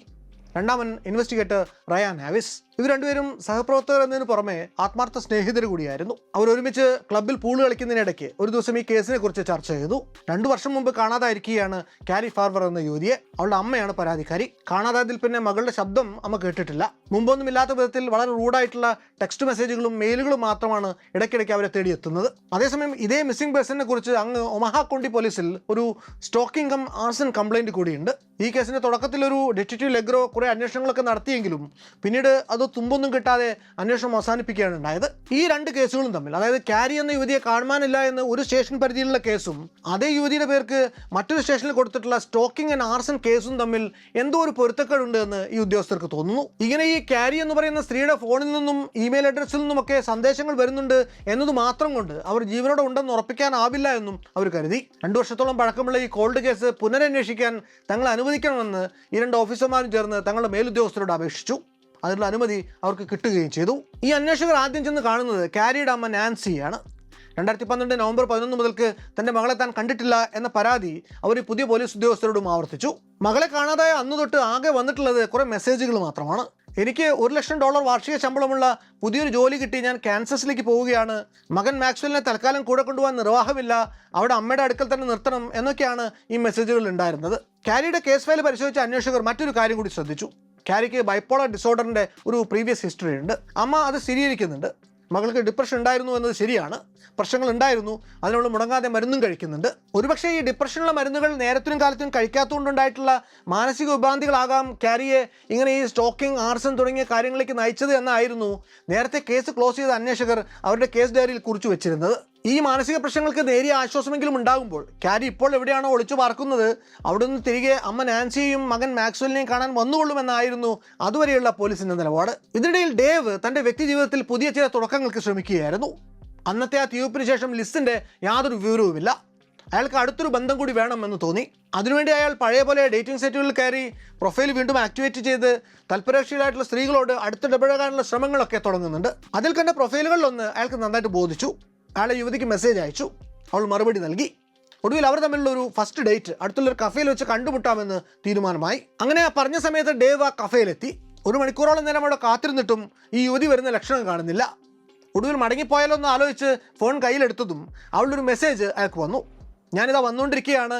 രണ്ടാമൻ ഇൻവെസ്റ്റിഗേറ്റർ റയാൻ ഹാവിസ്. ഇവർ രണ്ടുപേരും സഹപ്രവർത്തകർ എന്നതിന് പുറമെ ആത്മാർത്ഥ സ്നേഹിതർ കൂടിയായിരുന്നു. അവർ ഒരുമിച്ച് ക്ലബ്ബിൽ പൂൾ കളിക്കുന്നതിനിടയ്ക്ക് ഒരു ദിവസം ഈ കേസിനെ കുറിച്ച് ചർച്ച ചെയ്തു. 2 വർഷം മുമ്പ് കാണാതായിരിക്കുകയാണ് കാരി ഫാർവർ എന്ന യുവതിയെ. അവളുടെ അമ്മയാണ് പരാതിക്കാരി. കാണാതായതിൽ പിന്നെ മകളുടെ ശബ്ദം അമ്മ കേട്ടിട്ടില്ല. മുമ്പൊന്നുമില്ലാത്ത വിധത്തിൽ വളരെ റൂഡായിട്ടുള്ള ടെക്സ്റ്റ് മെസ്സേജുകളും മെയിലുകളും മാത്രമാണ് ഇടയ്ക്കിടയ്ക്ക് അവരെ തേടിയെത്തുന്നത്. അതേസമയം ഇതേ മിസ്സിംഗ് പേഴ്സണിനെ കുറിച്ച് അങ്ങ് ഒമാഹ കൗണ്ടി പോലീസിൽ ഒരു സ്റ്റോക്കിംഗ് കം ആർസൺ കംപ്ലൈൻറ്റ് കൂടിയുണ്ട്. ഈ കേസിന്റെ തുടക്കത്തിൽ ഒരു ഡിറ്റക്റ്റീവ് ലെഗ്രോ കുറേ അന്വേഷണങ്ങളൊക്കെ നടത്തിയെങ്കിലും പിന്നീട് അത് തുമ്പൊന്നും കിട്ടാതെ അന്വേഷണം അവസാനിപ്പിക്കുകയാണ് ഉണ്ടായത്. ഈ 2 കേസുകളും തമ്മിൽ, അതായത് കാരി എന്ന യുവതിയെ കാണാനില്ല എന്ന് ഒരു സ്റ്റേഷൻ പരിധിയിലുള്ള കേസും അതേ യുവതിയുടെ പേർക്ക് മറ്റൊരു സ്റ്റേഷനിൽ കൊടുത്തിട്ടുള്ള സ്റ്റോക്കിംഗ് ആൻഡ് ആർസൺ കേസും തമ്മിൽ എന്തോ ഒരു പൊരുത്തക്കേടുണ്ട് എന്ന് ഈ ഉദ്യോഗസ്ഥർക്ക് തോന്നുന്നു. ഇങ്ങനെ ഈ കാരി എന്ന് പറയുന്ന സ്ത്രീയുടെ ഫോണിൽ നിന്നും ഇമെയിൽ അഡ്രസ്സിൽ നിന്നുമൊക്കെ സന്ദേശങ്ങൾ വരുന്നുണ്ട് എന്നത് മാത്രം കൊണ്ട് അവർ ജീവനോടെ ഉണ്ടെന്ന് ഉറപ്പിക്കാനാവില്ല എന്നും അവർ കരുതി. 2 വർഷത്തോളം പഴക്കമുള്ള ഈ കോൾഡ് കേസ് പുനരന്വേഷിക്കാൻ തങ്ങൾ അനുവദിക്കണമെന്ന് ഈ 2 ഓഫീസർമാരും ചേർന്ന് തങ്ങളുടെ മേലുദ്യോഗസ്ഥരോട് അപേക്ഷിച്ചു. അതിനുള്ള അനുമതി അവർക്ക് കിട്ടുകയും ചെയ്തു. ഈ അന്വേഷകർ ആദ്യം ചെന്ന് കാണുന്നത് കാരിയുടെ അമ്മ നാൻസിയാണ്. 2012 നവംബർ 11 മുതൽക്ക് തൻ്റെ മകളെ താൻ കണ്ടിട്ടില്ല എന്ന പരാതി അവർ പുതിയ പോലീസ് ഉദ്യോഗസ്ഥരോടും ആവർത്തിച്ചു. മകളെ കാണാതായ അന്ന് തൊട്ട് ആകെ വന്നിട്ടുള്ളത് കുറേ മെസ്സേജുകൾ മാത്രമാണ്. എനിക്ക് $1 ലക്ഷം വാർഷിക ശമ്പളമുള്ള പുതിയൊരു ജോലി കിട്ടി, ഞാൻ കാൻസസിലേക്ക് പോവുകയാണ്, മകൻ മാക്സ്വെലിനെ തൽക്കാലം കൂടെ കൊണ്ടുപോകാൻ നിർവാഹമില്ല, അവിടെ അമ്മയുടെ അടുക്കൽ തന്നെ നിർത്തണം എന്നൊക്കെയാണ് ഈ മെസ്സേജുകളിൽ ഉണ്ടായിരുന്നത്. കാരിയുടെ കേസ് ഫയൽ പരിശോധിച്ച അന്വേഷകർ മറ്റൊരു കാര്യം കൂടി ശ്രദ്ധിച്ചു. കാരിക്ക് ബൈപ്പോളർ ഡിസോർഡറിൻ്റെ ഒരു പ്രീവിയസ് ഹിസ്റ്ററി ഉണ്ട്. അമ്മ അത് സ്ഥിരീകരിക്കുന്നുണ്ട്. മകൾക്ക് ഡിപ്രഷൻ ഉണ്ടായിരുന്നു എന്നത് ശരിയാണ്. പ്രശ്നങ്ങൾ ഉണ്ടായിരുന്നു, അതിനുള്ള മുടങ്ങാതെ മരുന്നും കഴിക്കുന്നുണ്ട്. ഒരുപക്ഷെ ഈ ഡിപ്രഷനുള്ള മരുന്നുകൾ നേരത്തിനും കാലത്തിനും കഴിക്കാത്തതുകൊണ്ടുണ്ടായിട്ടുള്ള മാനസിക വിഭ്രാന്തികളാകാം കാരിയെ ഇങ്ങനെ ഈ സ്റ്റോക്കിംഗ്, ആർസൺ തുടങ്ങിയ കാര്യങ്ങളിലേക്ക് നയിച്ചത് എന്നായിരുന്നു നേരത്തെ കേസ് ക്ലോസ് ചെയ്ത അന്വേഷകർ അവരുടെ കേസ് ഡയറിയിൽ കുറിച്ചു വെച്ചിരുന്നത്. ഈ മാനസിക പ്രശ്നങ്ങൾക്ക് നേരിയ ആശ്വാസമെങ്കിലും ഉണ്ടാകുമ്പോൾ കാരി ഇപ്പോൾ എവിടെയാണോ ഒളിച്ചു പാർക്കുന്നത് അവിടെ നിന്ന് തിരികെ അമ്മ നാൻസിയെയും മകൻ മാക്സ്വെലിനെയും കാണാൻ വന്നുകൊള്ളുമെന്നായിരുന്നു അതുവരെയുള്ള പോലീസിന്റെ നിലപാട്. ഇതിനിടയിൽ ഡേവ് തൻ്റെ വ്യക്തി ജീവിതത്തിൽ പുതിയ ചില തുടക്കങ്ങൾക്ക് ശ്രമിക്കുകയായിരുന്നു. അന്നത്തെ ആ തീവെപ്പിന് ശേഷം ലിസിന്റെ യാതൊരു വിവരവുമില്ല. അയാൾക്ക് അടുത്തൊരു ബന്ധം കൂടി വേണമെന്ന് തോന്നി. അതിനുവേണ്ടി അയാൾ പഴയ പോലെ ഡേറ്റിംഗ് സൈറ്റുകളിൽ കയറി പ്രൊഫൈൽ വീണ്ടും ആക്ടിവേറ്റ് ചെയ്ത് തൽപരകക്ഷികളായിട്ടുള്ള സ്ത്രീകളോട് അടുത്തിടപഴകാനുള്ള ശ്രമങ്ങളൊക്കെ തുടങ്ങുന്നുണ്ട്. അതിൽ കണ്ട പ്രൊഫൈലുകളിലൊന്ന് അയാൾക്ക് നന്നായിട്ട് ബോധിച്ചു. അയാളെ യുവതിക്ക് മെസ്സേജ് അയച്ചു. അവൾ മറുപടി നൽകി. ഒടുവിൽ അവർ തമ്മിലുള്ള ഒരു ഫസ്റ്റ് ഡേറ്റ് അടുത്തുള്ളൊരു കഫേയിൽ വെച്ച് കണ്ടുമുട്ടാമെന്ന് തീരുമാനമായി. അങ്ങനെ പറഞ്ഞ സമയത്ത് ഡേവ് ആ കഫേയിലെത്തി. 1 മണിക്കൂറോളം നേരം അവിടെ കാത്തിരുന്നിട്ടും ഈ യുവതി വരുന്ന ലക്ഷണം കാണുന്നില്ല. ഒടുവിൽ മടങ്ങിപ്പോയാലോ എന്ന് ആലോചിച്ച് ഫോൺ കയ്യിലെടുത്തതും അവളുടെ ഒരു മെസ്സേജ് അയാൾക്ക് വന്നു. ഞാനിതാ വന്നുകൊണ്ടിരിക്കുകയാണ്,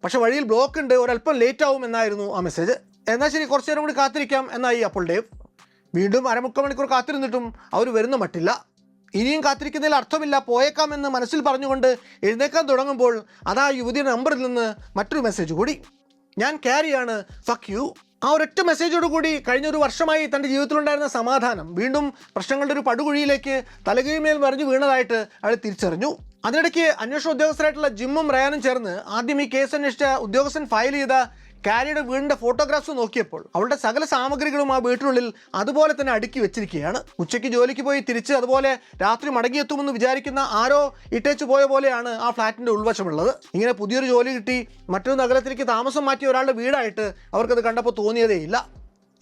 പക്ഷെ വഴിയിൽ ബ്ലോക്ക് ഉണ്ട്, ഒരല്പം ലേറ്റ് ആവും എന്നായിരുന്നു ആ മെസ്സേജ്. എന്നാൽ ശരി, കുറച്ച് നേരം കൂടി കാത്തിരിക്കാം എന്നായി അപ്പോൾ ഡേവ്. വീണ്ടും 1/4 മണിക്കൂർ കാത്തിരുന്നിട്ടും അവർ വരുന്ന മട്ടില്ല. ഇനിയും കാത്തിരിക്കുന്നതിൽ അർത്ഥമില്ല, പോയേക്കാമെന്ന് മനസ്സിൽ പറഞ്ഞുകൊണ്ട് എഴുന്നേക്കാൻ തുടങ്ങുമ്പോൾ അതാ യുവതിയുടെ നമ്പറിൽ നിന്ന് മറ്റൊരു മെസ്സേജ് കൂടി. ഞാൻ ക്യാരിയാണ്, ഫക്ക് യു. ആ ഒരൊറ്റ മെസ്സേജോട് കൂടി കഴിഞ്ഞ 1 വർഷമായി തൻ്റെ ജീവിതത്തിലുണ്ടായിരുന്ന സമാധാനം വീണ്ടും പ്രശ്നങ്ങളുടെ ഒരു പടുകുഴിയിലേക്ക് തലകീഴ്മേൽ മറിഞ്ഞു വീണതായിട്ട് അയാൾ തിരിച്ചറിഞ്ഞു. അതിനിടയ്ക്ക് അന്വേഷണ ഉദ്യോഗസ്ഥരായിട്ടുള്ള ജിമ്മും റയാനും ചേർന്ന് ആദ്യം ഈ കേസ് അന്വേഷിച്ച ഉദ്യോഗസ്ഥൻ ഫയൽ ചെയ്ത കാരിയുടെ വീടിൻ്റെ ഫോട്ടോഗ്രാഫ്സ് നോക്കിയപ്പോൾ അവളുടെ സകല സാമഗ്രികളും ആ വീട്ടിനുള്ളിൽ അതുപോലെ തന്നെ അടുക്കി വെച്ചിരിക്കുകയാണ്. ഉച്ചയ്ക്ക് ജോലിക്ക് പോയി തിരിച്ച് അതുപോലെ രാത്രി മടങ്ങിയെത്തുമെന്ന് വിചാരിക്കുന്ന ആരോ ഇട്ടേച്ചു പോയ പോലെയാണ് ആ ഫ്ലാറ്റിൻ്റെ ഉൾവശമുള്ളത്. ഇങ്ങനെ പുതിയൊരു ജോലി കിട്ടി മറ്റൊരു നഗരത്തിലേക്ക് താമസം മാറ്റിയ ഒരാളുടെ വീടായിട്ട് അവർക്കത് കണ്ടപ്പോൾ തോന്നിയതേയില്ല.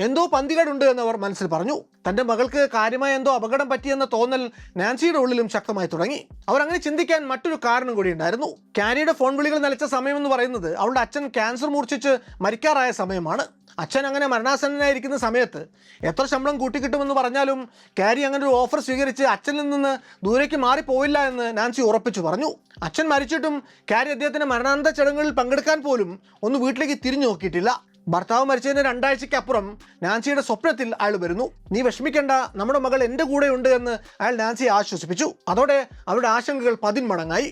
എന്തോ പന്തികേടുണ്ട് എന്ന് അവർ മനസ്സിൽ പറഞ്ഞു. തൻ്റെ മകൾക്ക് കാര്യമായ എന്തോ അപകടം പറ്റിയെന്ന തോന്നൽ നാൻസിയുടെ ഉള്ളിലും ശക്തമായി തുടങ്ങി. അവർ അങ്ങനെ ചിന്തിക്കാൻ മറ്റൊരു കാരണം കൂടി ഉണ്ടായിരുന്നു. കാരിയുടെ ഫോൺ വിളികൾ നിലച്ച സമയമെന്ന് പറയുന്നത് അവളുടെ അച്ഛൻ ക്യാൻസർ മൂർച്ഛിച്ച് മരിക്കാറായ സമയമാണ്. അച്ഛൻ അങ്ങനെ മരണാസന്നനായിരിക്കുന്ന സമയത്ത് എത്ര ശമ്പളം കൂട്ടിക്കിട്ടുമെന്ന് പറഞ്ഞാലും കാരി അങ്ങനെ ഒരു ഓഫർ സ്വീകരിച്ച് അച്ഛനിൽ നിന്ന് ദൂരേക്ക് മാറിപ്പോയില്ല എന്ന് നാൻസി ഉറപ്പിച്ചു പറഞ്ഞു. അച്ഛൻ മരിച്ചിട്ടും കാരി അദ്ദേഹത്തിൻ്റെ മരണാനന്തര ചടങ്ങുകളിൽ പങ്കെടുക്കാൻ പോലും ഒന്ന് വീട്ടിലേക്ക് തിരിഞ്ഞു നോക്കിയിട്ടില്ല. ഭർത്താവ് മരിച്ചതിന് 2 ആഴ്ചയ്ക്കപ്പുറം നാൻസിയുടെ സ്വപ്നത്തിൽ അയാൾ വരുന്നു. നീ വിഷമിക്കേണ്ട, നമ്മുടെ മകൾ എൻ്റെ കൂടെയുണ്ട് എന്ന് അയാൾ നാൻസിയെ ആശ്വസിപ്പിച്ചു. അതോടെ അവരുടെ ആശങ്കകൾ 10 മടങ്ങായി.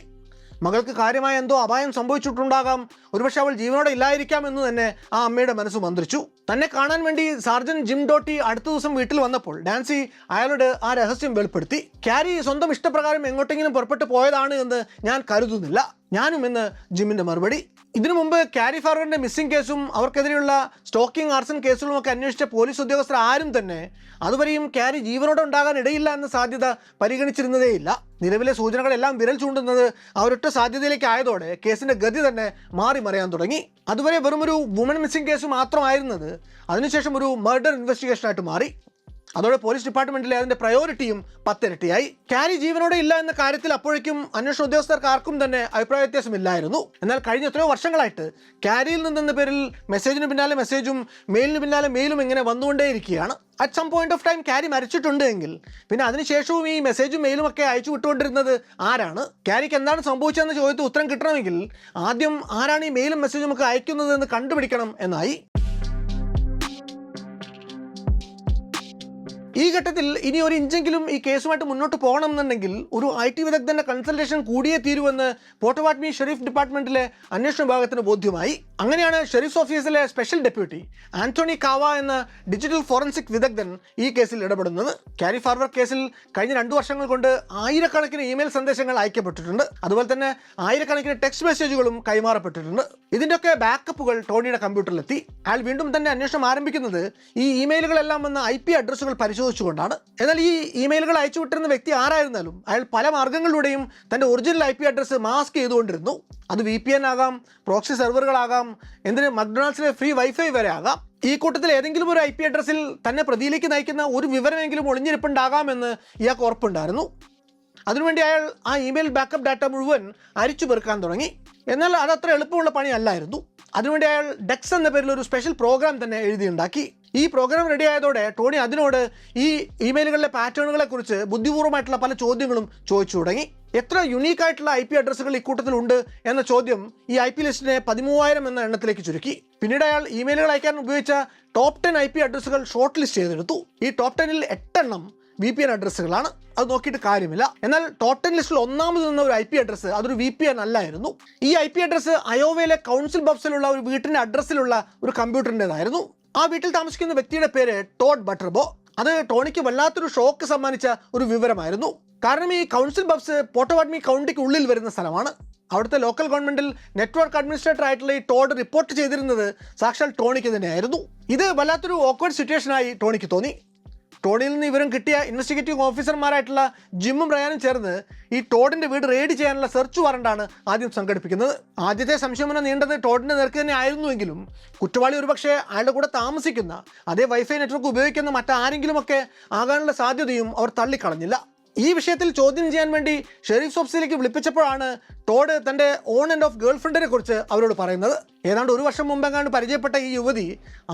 മകൾക്ക് കാര്യമായ എന്തോ അപായം സംഭവിച്ചിട്ടുണ്ടാകാം, ഒരുപക്ഷെ അവൾ ജീവനോടെ ഇല്ലായിരിക്കാം എന്ന് തന്നെ ആ അമ്മയുടെ മനസ്സ് മന്ത്രിച്ചു. തന്നെ കാണാൻ വേണ്ടി സാർജന്റ് ജിം ഡോട്ടി അടുത്ത ദിവസം വീട്ടിൽ വന്നപ്പോൾ നാൻസി അയാളോട് ആ രഹസ്യം വെളിപ്പെടുത്തി. കാരി സ്വന്തം ഇഷ്ടപ്രകാരം എങ്ങോട്ടെങ്കിലും പുറപ്പെട്ടു പോയതാണ് എന്ന് ഞാൻ കരുതുന്നില്ല, ഞാനും എന്ന് ജിമ്മിൻ്റെ മറുപടി. ഇതിനു മുമ്പ് കാരി ഫാർവറിൻ്റെ മിസ്സിംഗ് കേസും അവർക്കെതിരെയുള്ള സ്റ്റോക്കിംഗ് ആർസൺ കേസുകളും ഒക്കെ അന്വേഷിച്ച പോലീസ് ഉദ്യോഗസ്ഥർ ആരും തന്നെ അതുവരെയും കാരി ജീവനോടെ ഉണ്ടാകാൻ ഇടയില്ല എന്ന സാധ്യത പരിഗണിച്ചിരുന്നതേയില്ല. നിലവിലെ സൂചനകളെല്ലാം വിരൽ ചൂണ്ടുന്നത് അവരൊറ്റ സാധ്യതയിലേക്ക് ആയതോടെ കേസിൻ്റെ ഗതി തന്നെ മാറി മറിയാൻ തുടങ്ങി. അതുവരെ വെറുമൊരു വുമൺ മിസ്സിംഗ് കേസ് മാത്രമായിരുന്നത് അതിനുശേഷം ഒരു മർഡർ ഇൻവെസ്റ്റിഗേഷനായിട്ട് മാറി. അതോടെ പോലീസ് ഡിപ്പാർട്ട്മെന്റിലെ അതിന്റെ പ്രയോറിറ്റിയും 10 ഇരട്ടിയായി. കാരി ജീവനോടെ ഇല്ല എന്ന കാര്യത്തിൽ അപ്പോഴേക്കും അന്വേഷണ ഉദ്യോഗസ്ഥർക്ക് ആർക്കും തന്നെ അഭിപ്രായ വ്യത്യാസമില്ലായിരുന്നു. എന്നാൽ കഴിഞ്ഞ എത്രയോ വർഷങ്ങളായിട്ട് കാരിയിൽ നിന്നെന്ന പേരിൽ മെസ്സേജിന് പിന്നാലെ മെസ്സേജും മെയിലിന് പിന്നാലെ മെയിലും ഇങ്ങനെ വന്നുകൊണ്ടേയിരിക്കുകയാണ്. At some point of time Carrie മരിച്ചിട്ടുണ്ട് എങ്കിൽ പിന്നെ അതിനുശേഷവും ഈ മെസ്സേജും മെയിലും ഒക്കെ അയച്ചു വിട്ടുകൊണ്ടിരുന്നത് ആരാണ്? കാരിക്ക് എന്താണ് സംഭവിച്ചതെന്ന ചോദ്യത്തിന് ഉത്തരം കിട്ടണമെങ്കിൽ ആദ്യം ആരാണ് ഈ മെയിലും മെസ്സേജും ഒക്കെ അയക്കുന്നത് എന്ന് കണ്ടുപിടിക്കണം എന്നായി. ഈ ഘട്ടത്തിൽ ഇനി ഒരു ഇഞ്ചെങ്കിലും ഈ കേസുമായിട്ട് മുന്നോട്ട് പോകണം എന്നുണ്ടെങ്കിൽ ഒരു IT വിദഗ്ധന്റെ കൺസൾട്ടേഷൻ കൂടിയേ തീരുവെന്ന് പോട്ടവാട്ട്മി ഷെരീഫ് ഡിപ്പാർട്ട്മെന്റിലെ അന്വേഷണ വിഭാഗത്തിന് ബോധ്യമായി. അങ്ങനെയാണ് ഷെരീഫ് ഓഫീസിലെ സ്പെഷ്യൽ ഡെപ്യൂട്ടി ആന്റോണി കാവ എന്ന ഡിജിറ്റൽ ഫോറൻസിക് വിദഗ്ധൻ ഈ കേസിൽ ഇടപെടുന്നത്. കാരി ഫാർവർ കേസിൽ കഴിഞ്ഞ 2 വർഷങ്ങൾ കൊണ്ട് ആയിരക്കണക്കിന് ഇമെയിൽ സന്ദേശങ്ങൾ അയക്കപ്പെട്ടിട്ടുണ്ട്. അതുപോലെ തന്നെ ആയിരക്കണക്കിന് ടെക്സ്റ്റ് മെസ്സേജുകളും കൈമാറപ്പെട്ടിട്ടുണ്ട്. ഇതിൻ്റെയൊക്കെ ബാക്കപ്പുകൾ ടോണിയുടെ കമ്പ്യൂട്ടറിലെത്തി. അയാൾ വീണ്ടും തന്നെ അന്വേഷണം ആരംഭിക്കുന്നത് ഈ ഇമെയിലുകളെല്ലാം വന്ന IP അഡ്രസ്സുകൾ പരിശോധിച്ചുകൊണ്ടാണ്. എന്നാൽ ഈ ഇമെയിലുകൾ അയച്ചു വിട്ടിരുന്ന വ്യക്തി ആരായിരുന്നാലും അയാൾ പല മാർഗങ്ങളിലൂടെയും തൻ്റെ ഒറിജിനൽ IP അഡ്രസ്സ് മാസ്ക് ചെയ്തുകൊണ്ടിരുന്നു. അത് VPN ആകാം, പ്രോക്സി സെർവറുകളാകാം, എന്തിന് മക്ഡൊണാൾഡ്സിലെ ഫ്രീ വൈഫൈ വരെ ആകാം. ഈ കൂട്ടത്തിൽ ഏതെങ്കിലും ഒരു IP അഡ്രസ്സിൽ തന്നെ പ്രതിയിലേക്ക് നയിക്കുന്ന ഒരു വിവരമെങ്കിലും ഒളിഞ്ഞിരിപ്പുണ്ടാകാമെന്ന് ഇയാൾക്ക് ഉറപ്പുണ്ടായിരുന്നു. അതിനുവേണ്ടി അയാൾ ആ ഇമെയിൽ ബാക്കപ്പ് ഡാറ്റ മുഴുവൻ അരിച്ചു പെറുക്കാൻ തുടങ്ങി. എന്നാൽ അതത്ര എളുപ്പമുള്ള പണിയല്ലായിരുന്നു. അതിനുവേണ്ടി അയാൾ ഡെക്സ് എന്ന പേരിൽ ഒരു സ്പെഷ്യൽ പ്രോഗ്രാം തന്നെ എഴുതിയുണ്ടാക്കി. ഈ പ്രോഗ്രാം റെഡി ആയതോടെ ടോണി അതിനോട് ഈ ഇമെയിലുകളിലെ പാറ്റേണുകളെ കുറിച്ച് ബുദ്ധിപൂർവ്വമായിട്ടുള്ള പല ചോദ്യങ്ങളും ചോദിച്ചു തുടങ്ങി. എത്ര യുണീക്കായിട്ടുള്ള IP അഡ്രസ്സുകൾ ഇക്കൂട്ടത്തിലുണ്ട് എന്ന ചോദ്യം ഈ IP ലിസ്റ്റിനെ 13,000 എന്ന എണ്ണത്തിലേക്ക് ചുരുക്കി. പിന്നീട് അയാൾ ഇമെയിലുകൾ അയക്കാൻ ഉപയോഗിച്ച ടോപ്പ് 10 IP അഡ്രസ്സുകൾ ഷോർട്ട് ലിസ്റ്റ് ചെയ്തെടുത്തു. ഈ ടോപ്പ് 10ൽ 8 എണ്ണം VPN അഡ്രസ്സുകളാണ്. അത് നോക്കിയിട്ട് കാര്യമില്ല. എന്നാൽ ടോപ്പ് 10 ലിസ്റ്റിൽ ഒന്നാമത് നിന്ന ഒരു IP അഡ്രസ്സ് അതൊരു VPN അല്ലായിരുന്നു. ഈ IP അഡ്രസ്സ് അയോവയിലെ കൗൺസിൽ ബബ്സിലുള്ള ഒരു വീട്ടിൻ്റെ അഡ്രസ്സിലുള്ള ഒരു കമ്പ്യൂട്ടറിൻ്റെതായിരുന്നു. ആ വീട്ടിൽ താമസിക്കുന്ന വ്യക്തിയുടെ പേര് ടോഡ് ബട്ടർബോ. അത് ടോണിക്ക് വല്ലാത്തൊരു ഷോക്ക് സമ്മാനിച്ച ഒരു വിവരമായിരുന്നു. കാരണം ഈ കൗൺസിൽ ബബ്സ് പോട്ടവാട്ട്മി കൗണ്ടിക്ക് ഉള്ളിൽ വരുന്ന സ്ഥലമാണ്. അവിടുത്തെ ലോക്കൽ ഗവൺമെന്റിൽ നെറ്റ്വർക്ക് അഡ്മിനിസ്ട്രേറ്റർ ആയിട്ടുള്ള ഈ ടോഡ് റിപ്പോർട്ട് ചെയ്തിരുന്നത് സാക്ഷാൽ ടോണിക്ക് തന്നെയായിരുന്നു. ഇത് വല്ലാത്തൊരു ഓക്വേർഡ് സിറ്റുവേഷനായി ടോണിക്ക് തോന്നി. ടോഡിൽ നിന്ന് ഇവരും കിട്ടിയ ഇൻവെസ്റ്റിഗേറ്റീവ് ഓഫീസർമാരായിട്ടുള്ള ജിമ്മും റയാനും ചേർന്ന് ഈ ടോഡിൻ്റെ വീട് റെയ്ഡ് ചെയ്യാനുള്ള സെർച്ച് വാറണ്ടാണ് ആദ്യം സംഘടിപ്പിക്കുന്നത്. ആദ്യത്തെ സംശയമന നീണ്ടത് ടോഡിൻ്റെ നേർക്ക് തന്നെ ആയിരുന്നുവെങ്കിലും കുറ്റവാളി ഒരുപക്ഷെ അയാളുടെ കൂടെ താമസിക്കുന്ന അതേ വൈഫൈ നെറ്റ്വർക്ക് ഉപയോഗിക്കുന്ന മറ്റാരെങ്കിലുമൊക്കെ ആകാനുള്ള സാധ്യതയും അവർ തള്ളിക്കളഞ്ഞില്ല. ഈ വിഷയത്തിൽ ചോദ്യം ചെയ്യാൻ വേണ്ടി ഷെരീഫ്സ് ഓഫീസിലേക്ക് വിളിപ്പിച്ചപ്പോഴാണ് ടോഡ് തൻ്റെ ഓൺ ആൻഡ് ഓഫ് ഗേൾ ഫ്രണ്ടിനെ കുറിച്ച് അവരോട് പറയുന്നത്. ഏതാണ്ട് 1 വർഷം മുമ്പെങ്ങാണ്ട് പരിചയപ്പെട്ട ഈ യുവതി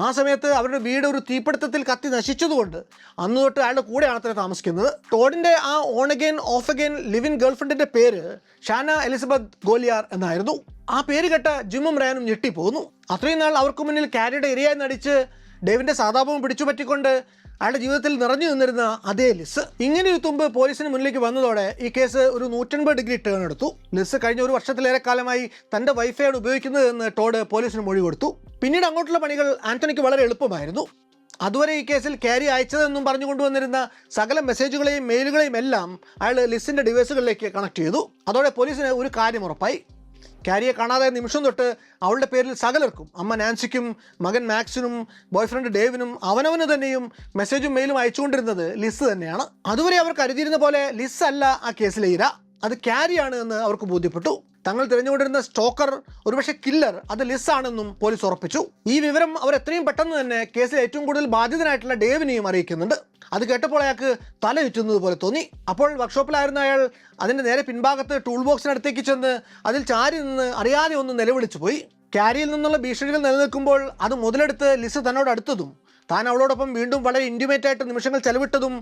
ആ സമയത്ത് അവരുടെ വീട് ഒരു തീപിടുത്തത്തിൽ കത്തി നശിച്ചതുകൊണ്ട് അന്ന് തൊട്ട് അയാളുടെ കൂടെയാണ് അത്ര താമസിക്കുന്നത്. ടോഡിൻ്റെ ആ on again of again live in girl ഫ്രണ്ടിൻ്റെ പേര് ഷാന എലിസബത്ത് ഗോലിയാർ എന്നായിരുന്നു. ആ പേര് കേട്ട ജിമ്മും റയാനും ഞെട്ടിപ്പോകുന്നു. അത്രയും നാൾ അവർക്ക് മുന്നിൽ കാരിയുടെ ഇരയായി നടിച്ച് ഡേവിൻ്റെ സാധാപവും പിടിച്ചു പറ്റിക്കൊണ്ട് അയാളുടെ ജീവിതത്തിൽ നിറഞ്ഞു നിന്നിരുന്ന അതേ ലിസ് ഇങ്ങനെയൊരു തുമ്പ് പോലീസിന് മുന്നിലേക്ക് വന്നതോടെ ഈ കേസ് ഒരു 180 ഡിഗ്രി ടേൺ എടുത്തു. ലിസ് കഴിഞ്ഞ 1 വർഷത്തിലേറെ കാലമായി തൻ്റെ വൈഫൈയാണ് ഉപയോഗിക്കുന്നതെന്ന് ടോഡ് പോലീസിന് മൊഴി കൊടുത്തു. പിന്നീട് അങ്ങോട്ടുള്ള പണികൾ ആന്റണിക്ക് വളരെ എളുപ്പമായിരുന്നു. അതുവരെ ഈ കേസിൽ കാരി അയച്ചതെന്നും പറഞ്ഞുകൊണ്ടുവന്നിരുന്ന സകല മെസ്സേജുകളെയും മെയിലുകളെയും എല്ലാം അയാൾ ലിസിൻ്റെ ഡിവൈസുകളിലേക്ക് കണക്ട് ചെയ്തു. അതോടെ പോലീസിന് ഒരു കാര്യം ഉറപ്പായി. കാരിയെ കാണാതെ നിമിഷം തൊട്ട് അവളുടെ പേരിൽ സകലർക്കും, അമ്മ നാൻസിക്കും മകൻ മാക്സിനും ബോയ്ഫ്രണ്ട് ഡേവിനും അവനവന് തന്നെയും മെസ്സേജും മെയിലും അയച്ചുകൊണ്ടിരുന്നത് ലിസ് തന്നെയാണ്. അതുവരെ അവർ കരുതിയിരുന്ന പോലെ ലിസ് അല്ല ആ കേസിലെ ഇര, അത് കാരിയാണ് എന്ന് അവർക്ക് ബോധ്യപ്പെട്ടു. തങ്ങൾ തിരഞ്ഞുകൊണ്ടിരുന്ന സ്റ്റോക്കർ, ഒരുപക്ഷെ കില്ലർ, അത് ലിസ് ആണെന്നും പോലീസ് ഉറപ്പിച്ചു. ഈ വിവരം അവർ എത്രയും പെട്ടെന്ന് തന്നെ കേസിൽ ഏറ്റവും കൂടുതൽ ബാധിതനായിട്ടുള്ള ഡേവിനെയും അറിയിക്കുന്നുണ്ട്. അത് കേട്ടപ്പോൾ അയാൾക്ക് തല ചുറ്റുന്നത് പോലെ തോന്നി. അപ്പോൾ വർക്ക്ഷോപ്പിലായിരുന്ന അയാൾ അതിൻ്റെ നേരെ പിൻഭാഗത്ത് ടൂൾ ബോക്സിനടുത്തേക്ക് ചെന്ന് അതിൽ ചാരി നിന്ന് അറിയാതെ ഒന്ന് നിലവിളിച്ചു പോയി. കാരിയിൽ നിന്നുള്ള ഭീഷണികൾ നിലനിൽക്കുമ്പോൾ അത് മുതലെടുത്ത് ലിസ് തന്നോട് അടുത്തതും താൻ അവളോടൊപ്പം വീണ്ടും വളരെ ഇൻറ്റിമേറ്റായിട്ട് നിമിഷങ്ങൾ ചെലവിട്ടതും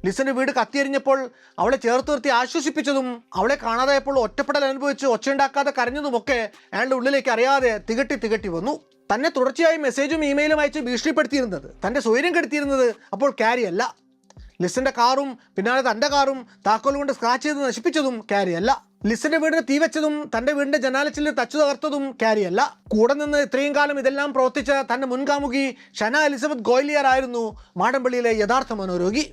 ലിസിൻ്റെ വീട് കത്തിയെറിഞ്ഞപ്പോൾ അവളെ ചേർത്ത് നിർത്തി ആശ്വസിപ്പിച്ചതും അവളെ കാണാതായപ്പോൾ ഒറ്റപ്പെടൽ അനുഭവിച്ച് ഒച്ചയുണ്ടാക്കാതെ കരഞ്ഞതുമൊക്കെ അയാളുടെ ഉള്ളിലേക്ക് അറിയാതെ തികട്ടി വന്നു. തന്നെ തുടർച്ചയായി മെസ്സേജും ഇമെയിലും അയച്ച് ഭീഷണിപ്പെടുത്തിയിരുന്നത്, തൻ്റെ സ്വൈര്യം കെടുത്തിയിരുന്നത് അപ്പോൾ കാരിയല്ല. ലിസിൻ്റെ കാറും പിന്നാലെ തൻ്റെ കാറും താക്കോൽ കൊണ്ട് സ്ക്രാച്ച് ചെയ്ത് നശിപ്പിച്ചതും കാരിയല്ല. ലിസിൻ്റെ വീടിന് തീ വെച്ചതും തൻ്റെ വീടിൻ്റെ ജനാലച്ചില്ല് തച്ചു തകർത്തതും കാരിയല്ല. കൂടെ നിന്ന് ഇത്രയും കാലം ഇതെല്ലാം പ്രവർത്തിച്ച തൻ്റെ മുൻകാമുകി ഷന എലിസബത്ത് ഗോയിലിയർ ആയിരുന്നു മാടമ്പള്ളിയിലെ യഥാർത്ഥ മനോരോഗി.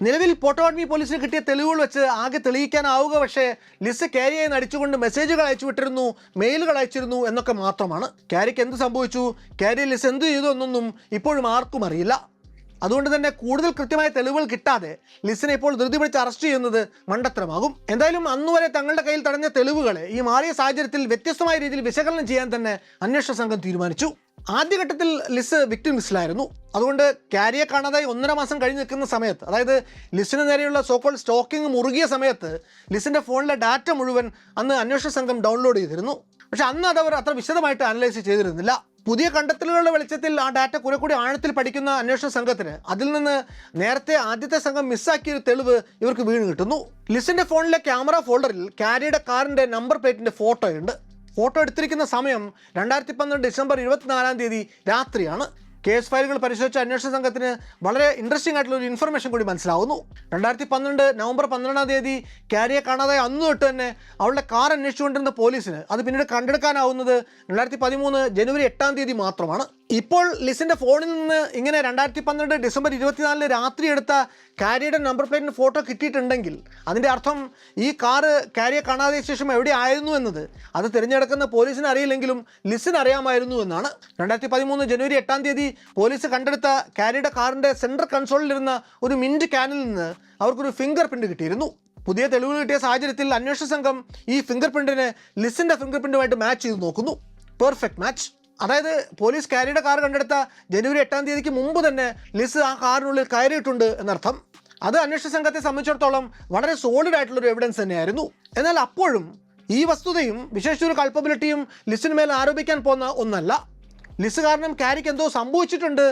നിലവിൽ പോട്ടോവാഡ്മി പോലീസിന് കിട്ടിയ തെളിവുകൾ വെച്ച് ആകെ തെളിയിക്കാനാവുക പക്ഷേ ലിസ് കാരിയെ നടിച്ചുകൊണ്ട് മെസ്സേജുകൾ അയച്ചു വിട്ടിരുന്നു, മെയിലുകൾ അയച്ചിരുന്നു എന്നൊക്കെ മാത്രമാണ്. കാരിക്ക് എന്ത് സംഭവിച്ചു, കാരി ലിസ് എന്ത് ചെയ്തു എന്നൊന്നും ഇപ്പോഴും ആർക്കും അറിയില്ല. അതുകൊണ്ട് തന്നെ കൂടുതൽ കൃത്യമായ തെളിവുകൾ കിട്ടാതെ ലിസിനെ ഇപ്പോൾ ധൃതി പിടിച്ച് അറസ്റ്റ് ചെയ്യുന്നത് മണ്ടത്തരമാകും. എന്തായാലും അന്നുവരെ തങ്ങളുടെ കയ്യിൽ തടഞ്ഞ തെളിവുകളെ ഈ മാറിയ സാഹചര്യത്തിൽ വ്യത്യസ്തമായ രീതിയിൽ വിശകലനം ചെയ്യാൻ തന്നെ അന്വേഷണ സംഘം തീരുമാനിച്ചു. ആദ്യഘട്ടത്തിൽ ലിസ് വിക്ടിം ലിസ്റ്റിലായിരുന്നു. അതുകൊണ്ട് കാരിയെ കാണാതായി 1.5 മാസം കഴിഞ്ഞ് നിൽക്കുന്ന സമയത്ത്, അതായത് ലിസിന് നേരെയുള്ള സോക്കോൾ സ്റ്റോക്കിംഗ് മുറുകിയ സമയത്ത് ലിസിൻ്റെ ഫോണിലെ ഡാറ്റ മുഴുവൻ അന്ന് അന്വേഷണ സംഘം ഡൗൺലോഡ് ചെയ്തിരുന്നു. പക്ഷെ അന്ന് അതവർ അത്ര വിശദമായിട്ട് അനലൈസ് ചെയ്തിരുന്നില്ല. പുതിയ കണ്ടെത്തലുകളുടെ വെളിച്ചത്തിൽ ആ ഡാറ്റ കുറെ കൂടി ആഴത്തിൽ പഠിക്കുന്ന അന്വേഷണ സംഘത്തിന് അതിൽ നിന്ന് നേരത്തെ ആദ്യത്തെ സംഘം മിസ്സാക്കിയൊരു തെളിവ് ഇവർക്ക് വീണ് കിട്ടുന്നു. ലിസിൻ്റെ ഫോണിലെ ക്യാമറ ഫോൾഡറിൽ കാരിയുടെ കാറിൻ്റെ നമ്പർ പ്ലേറ്റിൻ്റെ ഫോട്ടോയുണ്ട്. ഫോട്ടോ എടുത്തിരിക്കുന്ന സമയം 2012 ഡിസംബർ 24 രാത്രിയാണ്. കേസ് ഫയലുകൾ പരിശോധിച്ച അന്വേഷണ സംഘത്തിന് വളരെ ഇൻട്രസ്റ്റിംഗ് ആയിട്ടുള്ള ഒരു ഇൻഫർമേഷൻ കൂടി മനസ്സിലാവുന്നു. 2012 നവംബർ 12 കാരിയെ കാണാതായ അന്ന് തൊട്ട് തന്നെ അവളുടെ കാർ അന്വേഷിച്ചുകൊണ്ടിരുന്ന പോലീസിന് അത് പിന്നീട് കണ്ടെടുക്കാനാവുന്നത് 2013 ജനുവരി 8 മാത്രമാണ്. ഇപ്പോൾ ലിസിൻ്റെ ഫോണിൽ നിന്ന് ഇങ്ങനെ 2012 ഡിസംബർ 24 രാത്രി എടുത്ത കാരിയുടെ നമ്പർ പ്ലേറ്റിന് ഫോട്ടോ കിട്ടിയിട്ടുണ്ടെങ്കിൽ അതിൻ്റെ അർത്ഥം ഈ കാറ് കാരിയെ കാണാതെ ശേഷം എവിടെ ആയിരുന്നു എന്നത് അത് തിരഞ്ഞെടുക്കുന്ന പോലീസിന് അറിയില്ലെങ്കിലും ലിസിന് അറിയാമായിരുന്നു എന്നാണ്. 2013 ജനുവരി 8 പോലീസ് കണ്ടെടുത്ത കാരിയുടെ കാറിൻ്റെ സെൻട്രൽ കൺസോളിലിരുന്ന ഒരു മിൻറ്റ് ക്യാനിൽ നിന്ന് അവർക്കൊരു ഫിംഗർ പ്രിൻറ്റ് കിട്ടിയിരുന്നു. പുതിയ തെളിവുകൾ കിട്ടിയ സാഹചര്യത്തിൽ അന്വേഷണ സംഘം ഈ ഫിംഗർ പ്രിൻറ്റിനെ ലിസിൻ്റെ ഫിംഗർ പ്രിൻറ്റുമായിട്ട് മാച്ച് ചെയ്ത് നോക്കുന്നു. Perfect match. അതായത് പോലീസ് കാരിയുടെ കാർ കണ്ടെടുത്ത ജനുവരി 8 മുമ്പ് തന്നെ ലിസ് ആ കാറിനുള്ളിൽ കയറിയിട്ടുണ്ട് എന്നർത്ഥം. അത് അന്വേഷണ സംഘത്തെ സംബന്ധിച്ചിടത്തോളം വളരെ സോളിഡ് ആയിട്ടുള്ളൊരു എവിഡൻസ് തന്നെയായിരുന്നു. എന്നാൽ അപ്പോഴും ഈ വസ്തുതയും വിശേഷിച്ചൊരു കൾപ്പബിലിറ്റിയും ലിസിന് മേൽ ആരോപിക്കാൻ പോകുന്ന ഒന്നല്ല. ലിസ് കാരണം കാരിക്ക് എന്തോ സംഭവിച്ചിട്ടുണ്ട്,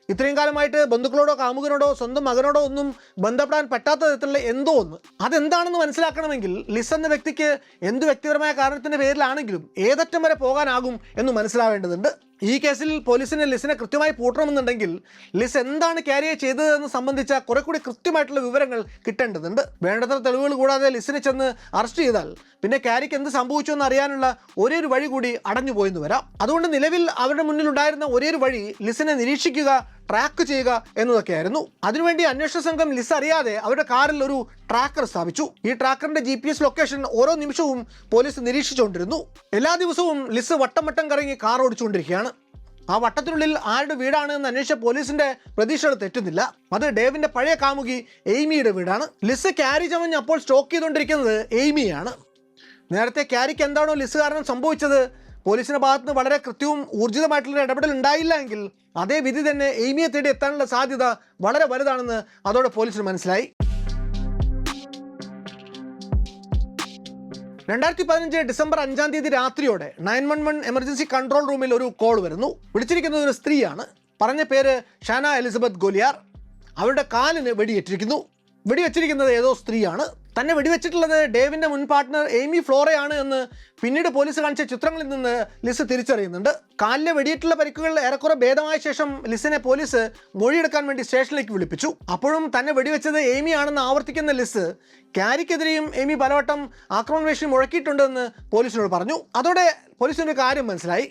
ഇത്രയും കാലമായിട്ട് ബന്ധുക്കളോടോ കാമുകനോടോ സ്വന്തം മകനോടോ ഒന്നും ബന്ധപ്പെടാൻ പറ്റാത്ത തരത്തിലുള്ള എന്തോ ഒന്ന്. അതെന്താണെന്ന് മനസ്സിലാക്കണമെങ്കിൽ ലിസ് എന്ന വ്യക്തിക്ക് എന്ത് വ്യക്തിപരമായ കാരണത്തിൻ്റെ പേരിലാണെങ്കിലും ഏതറ്റം വരെ പോകാനാകും എന്ന് മനസ്സിലാവേണ്ടതുണ്ട്. ഈ കേസിൽ പോലീസിന് ലിസിനെ കൃത്യമായി പൂട്ടണമെന്നുണ്ടെങ്കിൽ ലിസ് എന്താണ് കാരിയെ ചെയ്തതെന്ന് സംബന്ധിച്ച കുറെ കൂടി കൃത്യമായിട്ടുള്ള വിവരങ്ങൾ കിട്ടേണ്ടതുണ്ട്. വേണ്ടത്ര തെളിവുകൾ കൂടാതെ ലിസിനെ ചെന്ന് അറസ്റ്റ് ചെയ്താൽ പിന്നെ കാരിക്ക് എന്ത് സംഭവിച്ചു എന്ന് അറിയാനുള്ള ഒരേ ഒരു വഴി കൂടി അടഞ്ഞു പോയെന്ന് വരാം. അതുകൊണ്ട് നിലവിൽ അവരുടെ മുന്നിൽ ഉണ്ടായിരുന്ന ഒരേ ഒരു വഴി ലിസിനെ നിരീക്ഷിക്കുക, ട്രാക്ക് ചെയ്യുക എന്നതൊക്കെയായിരുന്നു. അതിനുവേണ്ടി അന്വേഷണ സംഘം ലിസ് അറിയാതെ അവരുടെ കാറിൽ ഒരു ട്രാക്കർ സ്ഥാപിച്ചു. ഈ ട്രാക്കറിന്റെ GPS ലൊക്കേഷൻ ഓരോ നിമിഷവും പോലീസ് നിരീക്ഷിച്ചുകൊണ്ടിരുന്നു. എല്ലാ ദിവസവും ലിസ് വട്ടം വട്ടം കറങ്ങി കാർ ഓടിച്ചുകൊണ്ടിരിക്കുകയാണ്. ആ വട്ടത്തിനുള്ളിൽ ആരുടെ വീടാണ് എന്ന് അന്വേഷിച്ച പോലീസിന്റെ പ്രതീക്ഷകൾ തെറ്റുന്നില്ല. അത് ഡേവിന്റെ പഴയ കാമുകി എയ്മിയുടെ വീടാണ്. ലിസ് ക്യാരി ചമഞ്ഞ് അപ്പോൾ സ്റ്റോക്ക് ചെയ്തുകൊണ്ടിരിക്കുന്നത് എയ്മിയാണ്. നേരത്തെ ക്യാരിക്ക് എന്താണോ ലിസ് കാരണം സംഭവിച്ചത്, പോലീസിന്റെ ഭാഗത്തുനിന്ന് വളരെ കൃത്യവും ഊർജിതമായിട്ടുള്ള ഇടപെടൽ ഉണ്ടായില്ല എങ്കിൽ അതേ വിധി തന്നെ എയ്മിയെ തേടി എത്താനുള്ള സാധ്യത വളരെ വലുതാണെന്ന് അതോടെ പോലീസിന് മനസ്സിലായി. 2015 ഡിസംബർ 5 തീയതി രാത്രിയോടെ 911 എമർജൻസി കൺട്രോൾ റൂമിൽ ഒരു കോൾ വരുന്നു. വിളിച്ചിരിക്കുന്നത് ഒരു സ്ത്രീയാണ്. പറഞ്ഞ പേര് ഷാന എലിസബത്ത് ഗോലിയാർ. അവരുടെ കാലിന് വെടിയേറ്റിരിക്കുന്നു. വെടിവെച്ചിരിക്കുന്നത് ഏതോ സ്ത്രീയാണ്. തന്നെ വെടിവെച്ചിട്ടുള്ളത് ഡേവിന്റെ മുൻ പാർട്ട്ണർ എയ്മി ഫ്ലോറയാണ് എന്ന് പിന്നീട് പോലീസ് കാണിച്ച ചിത്രങ്ങളിൽ നിന്ന് ലിസ് തിരിച്ചറിയുന്നുണ്ട്. കാലിലെ വെടിയേറ്റുള്ള പരിക്കുകൾ ഏറെക്കുറെ ഭേദമായ ശേഷം ലിസിനെ പോലീസ് മൊഴിയെടുക്കാൻ വേണ്ടി സ്റ്റേഷനിലേക്ക് വിളിപ്പിച്ചു. അപ്പോഴും തന്നെ വെടിവെച്ചത് എയ്മി ആണെന്ന് ആവർത്തിക്കുന്ന ലിസ് ക്യാരിക്കെതിരെയും എയ്മി പലവട്ടം ആക്രമണ ഭീഷണി മുഴക്കിയിട്ടുണ്ടെന്ന് പോലീസിനോട് പറഞ്ഞു. അതോടെ പോലീസിനൊരു കാര്യം മനസ്സിലായി.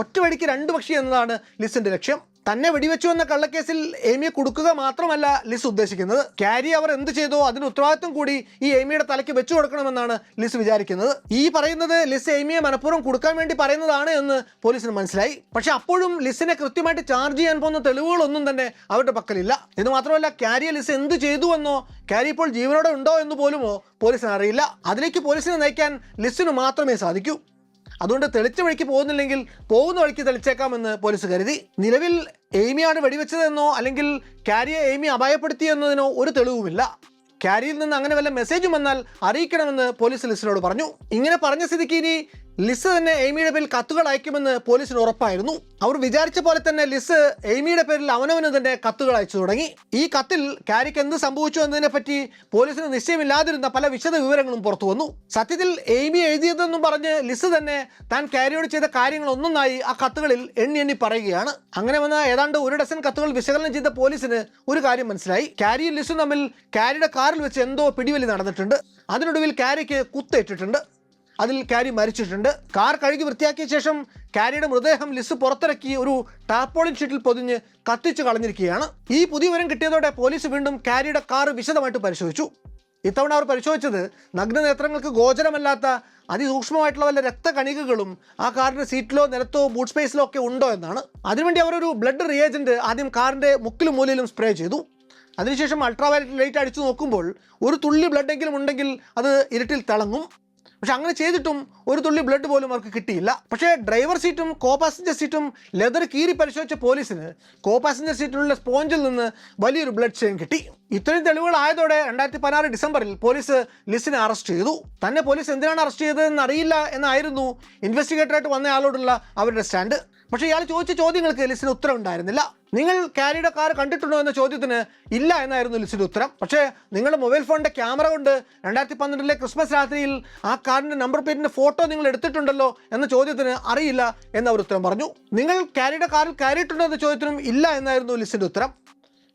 ഒറ്റ വെടിക്ക് രണ്ട് പക്ഷി എന്നതാണ് ലിസിന്റെ ലക്ഷ്യം. തന്നെ വെടിവെച്ചു എന്ന കള്ളക്കേസിൽ എയ്മിയെ കൊടുക്കുക മാത്രമല്ല ലിസ് ഉദ്ദേശിക്കുന്നത്. ക്യാരി അവർ എന്ത് ചെയ്തോ അതിന് ഉത്തരവാദിത്വം കൂടി ഈ എയ്മിയുടെ തലയ്ക്ക് വെച്ചു കൊടുക്കണമെന്നാണ് ലിസ് വിചാരിക്കുന്നത്. ഈ പറയുന്നത് ലിസ് എയ്മിയെ മനഃപൂർവ്വം കൊടുക്കാൻ വേണ്ടി പറയുന്നതാണ് എന്ന് പോലീസിന് മനസ്സിലായി. പക്ഷെ അപ്പോഴും ലിസിനെ കൃത്യമായിട്ട് ചാർജ് ചെയ്യാൻ പോകുന്ന തെളിവുകളൊന്നും തന്നെ അവരുടെ പക്കലില്ല. ഇത് മാത്രമല്ല, ക്യാരിയെ ലിസ് എന്ത് ചെയ്തു എന്നോ ക്യാരി ഇപ്പോൾ ജീവനോടെ ഉണ്ടോ എന്ന് പോലുമോ പോലീസിന് അറിയില്ല. അതിലേക്ക് പോലീസിനെ നയിക്കാൻ ലിസിന് മാത്രമേ സാധിക്കൂ. അതുകൊണ്ട് തെളിച്ച വഴിക്ക് പോകുന്നില്ലെങ്കിൽ പോകുന്ന വഴിക്ക് തെളിച്ചേക്കാമെന്ന് പോലീസ് കരുതി. നിലവിൽ എയ്മിയാണ് വെടിവെച്ചതെന്നോ അല്ലെങ്കിൽ ക്യാരിയെ എയ്മി അപായപ്പെടുത്തിയെന്നതിനോ ഒരു തെളിവുമില്ല. ക്യാരിയിൽ നിന്ന് അങ്ങനെ വല്ല മെസ്സേജും വന്നാൽ അറിയിക്കണമെന്ന് പോലീസ് ലിസിനോട് പറഞ്ഞു. ഇങ്ങനെ പറഞ്ഞ സ്ഥിതിക്ക് ഇനി ലിസ് തന്നെ എയ്മിയുടെ പേരിൽ കത്തുകൾ അയക്കുമെന്ന് പോലീസിന് ഉറപ്പായിരുന്നു. അവർ വിചാരിച്ച പോലെ തന്നെ ലിസ് എയ്മിയുടെ പേരിൽ അവനവന് തന്നെ കത്തുകൾ അയച്ചു തുടങ്ങി. ഈ കത്തിൽ ക്യാരിക്ക് എന്ത് സംഭവിച്ചു എന്നതിനെ പറ്റി പോലീസിന് നിശ്ചയമില്ലാതിരുന്ന പല വിശദ വിവരങ്ങളും പുറത്തു വന്നു. സത്യത്തിൽ എയ്മി എഴുതിയതെന്നും പറഞ്ഞ് ലിസ് തന്നെ താൻ ക്യാരിയോട് ചെയ്ത കാര്യങ്ങൾ ഒന്നൊന്നായി ആ കത്തുകളിൽ എണ്ണി പറയുകയാണ്. അങ്ങനെ വന്ന ഏതാണ്ട് 1 ഡസൻ കത്തുകൾ വിശകലനം ചെയ്ത പോലീസിന് ഒരു കാര്യം മനസ്സിലായി. ക്യാരിയും ലിസും തമ്മിൽ ക്യാരിയുടെ കാറിൽ വെച്ച് എന്തോ പിടിവലി നടന്നിട്ടുണ്ട്. അതിനൊടുവിൽ ക്യാരിക്ക് കുത്തേറ്റിട്ടുണ്ട്. അതിൽ ക്യാരി മരിച്ചിട്ടുണ്ട്. കാർ കഴുകി വൃത്തിയാക്കിയ ശേഷം ക്യാരിയുടെ മൃതദേഹം ലിസ് പുറത്തിറക്കി ഒരു ടാർപോളിൻ ഷീറ്റിൽ പൊതിഞ്ഞ് കത്തിച്ച് കളഞ്ഞിരിക്കുകയാണ്. ഈ പുതിയ വിവരം കിട്ടിയതോടെ പോലീസ് വീണ്ടും ക്യാരിയുടെ കാർ വിശദമായിട്ട് പരിശോധിച്ചു. ഇത്തവണ അവർ പരിശോധിച്ചത് നഗ്നനേത്രങ്ങൾക്ക് ഗോചരമല്ലാത്ത അതിസൂക്ഷ്മമായിട്ടുള്ള വല്ല രക്തകണികകളും ആ കാറിന്റെ സീറ്റിലോ നിലത്തോ ബൂട്ട് സ്പേസിലോ ഒക്കെ ഉണ്ടോ എന്നാണ്. അതിനുവേണ്ടി അവരൊരു ബ്ലഡ് റിയേജന്റ് ആദ്യം കാറിന്റെ മുക്കിലും മൂലയിലും സ്പ്രേ ചെയ്തു. അതിനുശേഷം അൾട്രാവയലറ്റ് ലൈറ്റ് അടിച്ചു നോക്കുമ്പോൾ ഒരു തുള്ളി ബ്ലഡ് എങ്കിലും ഉണ്ടെങ്കിൽ അത് ഇരുട്ടിൽ തിളങ്ങും. പക്ഷെ അങ്ങനെ ചെയ്തിട്ടും ഒരു തുള്ളി ബ്ലഡ് പോലും അവർക്ക് കിട്ടിയില്ല. പക്ഷേ ഡ്രൈവർ സീറ്റും കോ പാസഞ്ചർ സീറ്റും ലെതർ കീറി പരിശോധിച്ച പോലീസിന് കോ പാസഞ്ചർ സീറ്റിലുള്ള സ്പോഞ്ചിൽ നിന്ന് വലിയൊരു ബ്ലഡ് ചെയിൻ കിട്ടി. ഇത്രയും തെളിവുകൾ ആയതോടെ 2016 ഡിസംബറിൽ പോലീസ് ലിസിനെ അറസ്റ്റ് ചെയ്തു. തന്നെ പോലീസ് എന്തിനാണ് അറസ്റ്റ് ചെയ്തതെന്ന് അറിയില്ല എന്നായിരുന്നു ഇൻവെസ്റ്റിഗേറ്ററായിട്ട് വന്ന ആളോടുള്ള അവരുടെ സ്റ്റാൻഡ്. പക്ഷേ ഇയാൾ ചോദിച്ച ചോദ്യങ്ങൾക്ക് ലിസിന് ഉത്തരം ഉണ്ടായിരുന്നില്ല. നിങ്ങൾ ക്യാരിയുടെ കാർ കണ്ടിട്ടുണ്ടോ എന്ന ചോദ്യത്തിന് ഇല്ല എന്നായിരുന്നു ലിസിന്റെ ഉത്തരം. പക്ഷേ നിങ്ങളുടെ മൊബൈൽ ഫോണിന്റെ ക്യാമറ കൊണ്ട് 2012 ക്രിസ്മസ് രാത്രിയിൽ ആ കാറിന്റെ നമ്പർ പ്ലേറ്റിന്റെ ഫോട്ടോ നിങ്ങൾ എടുത്തിട്ടുണ്ടല്ലോ എന്ന ചോദ്യത്തിന് അറിയില്ല എന്ന് അവർ ഉത്തരം പറഞ്ഞു. നിങ്ങൾ ക്യാരിയുടെ കാറിൽ കയറിയിട്ടുണ്ടോ എന്ന ചോദ്യത്തിനും ഇല്ല എന്നായിരുന്നു ലിസിന്റെ ഉത്തരം.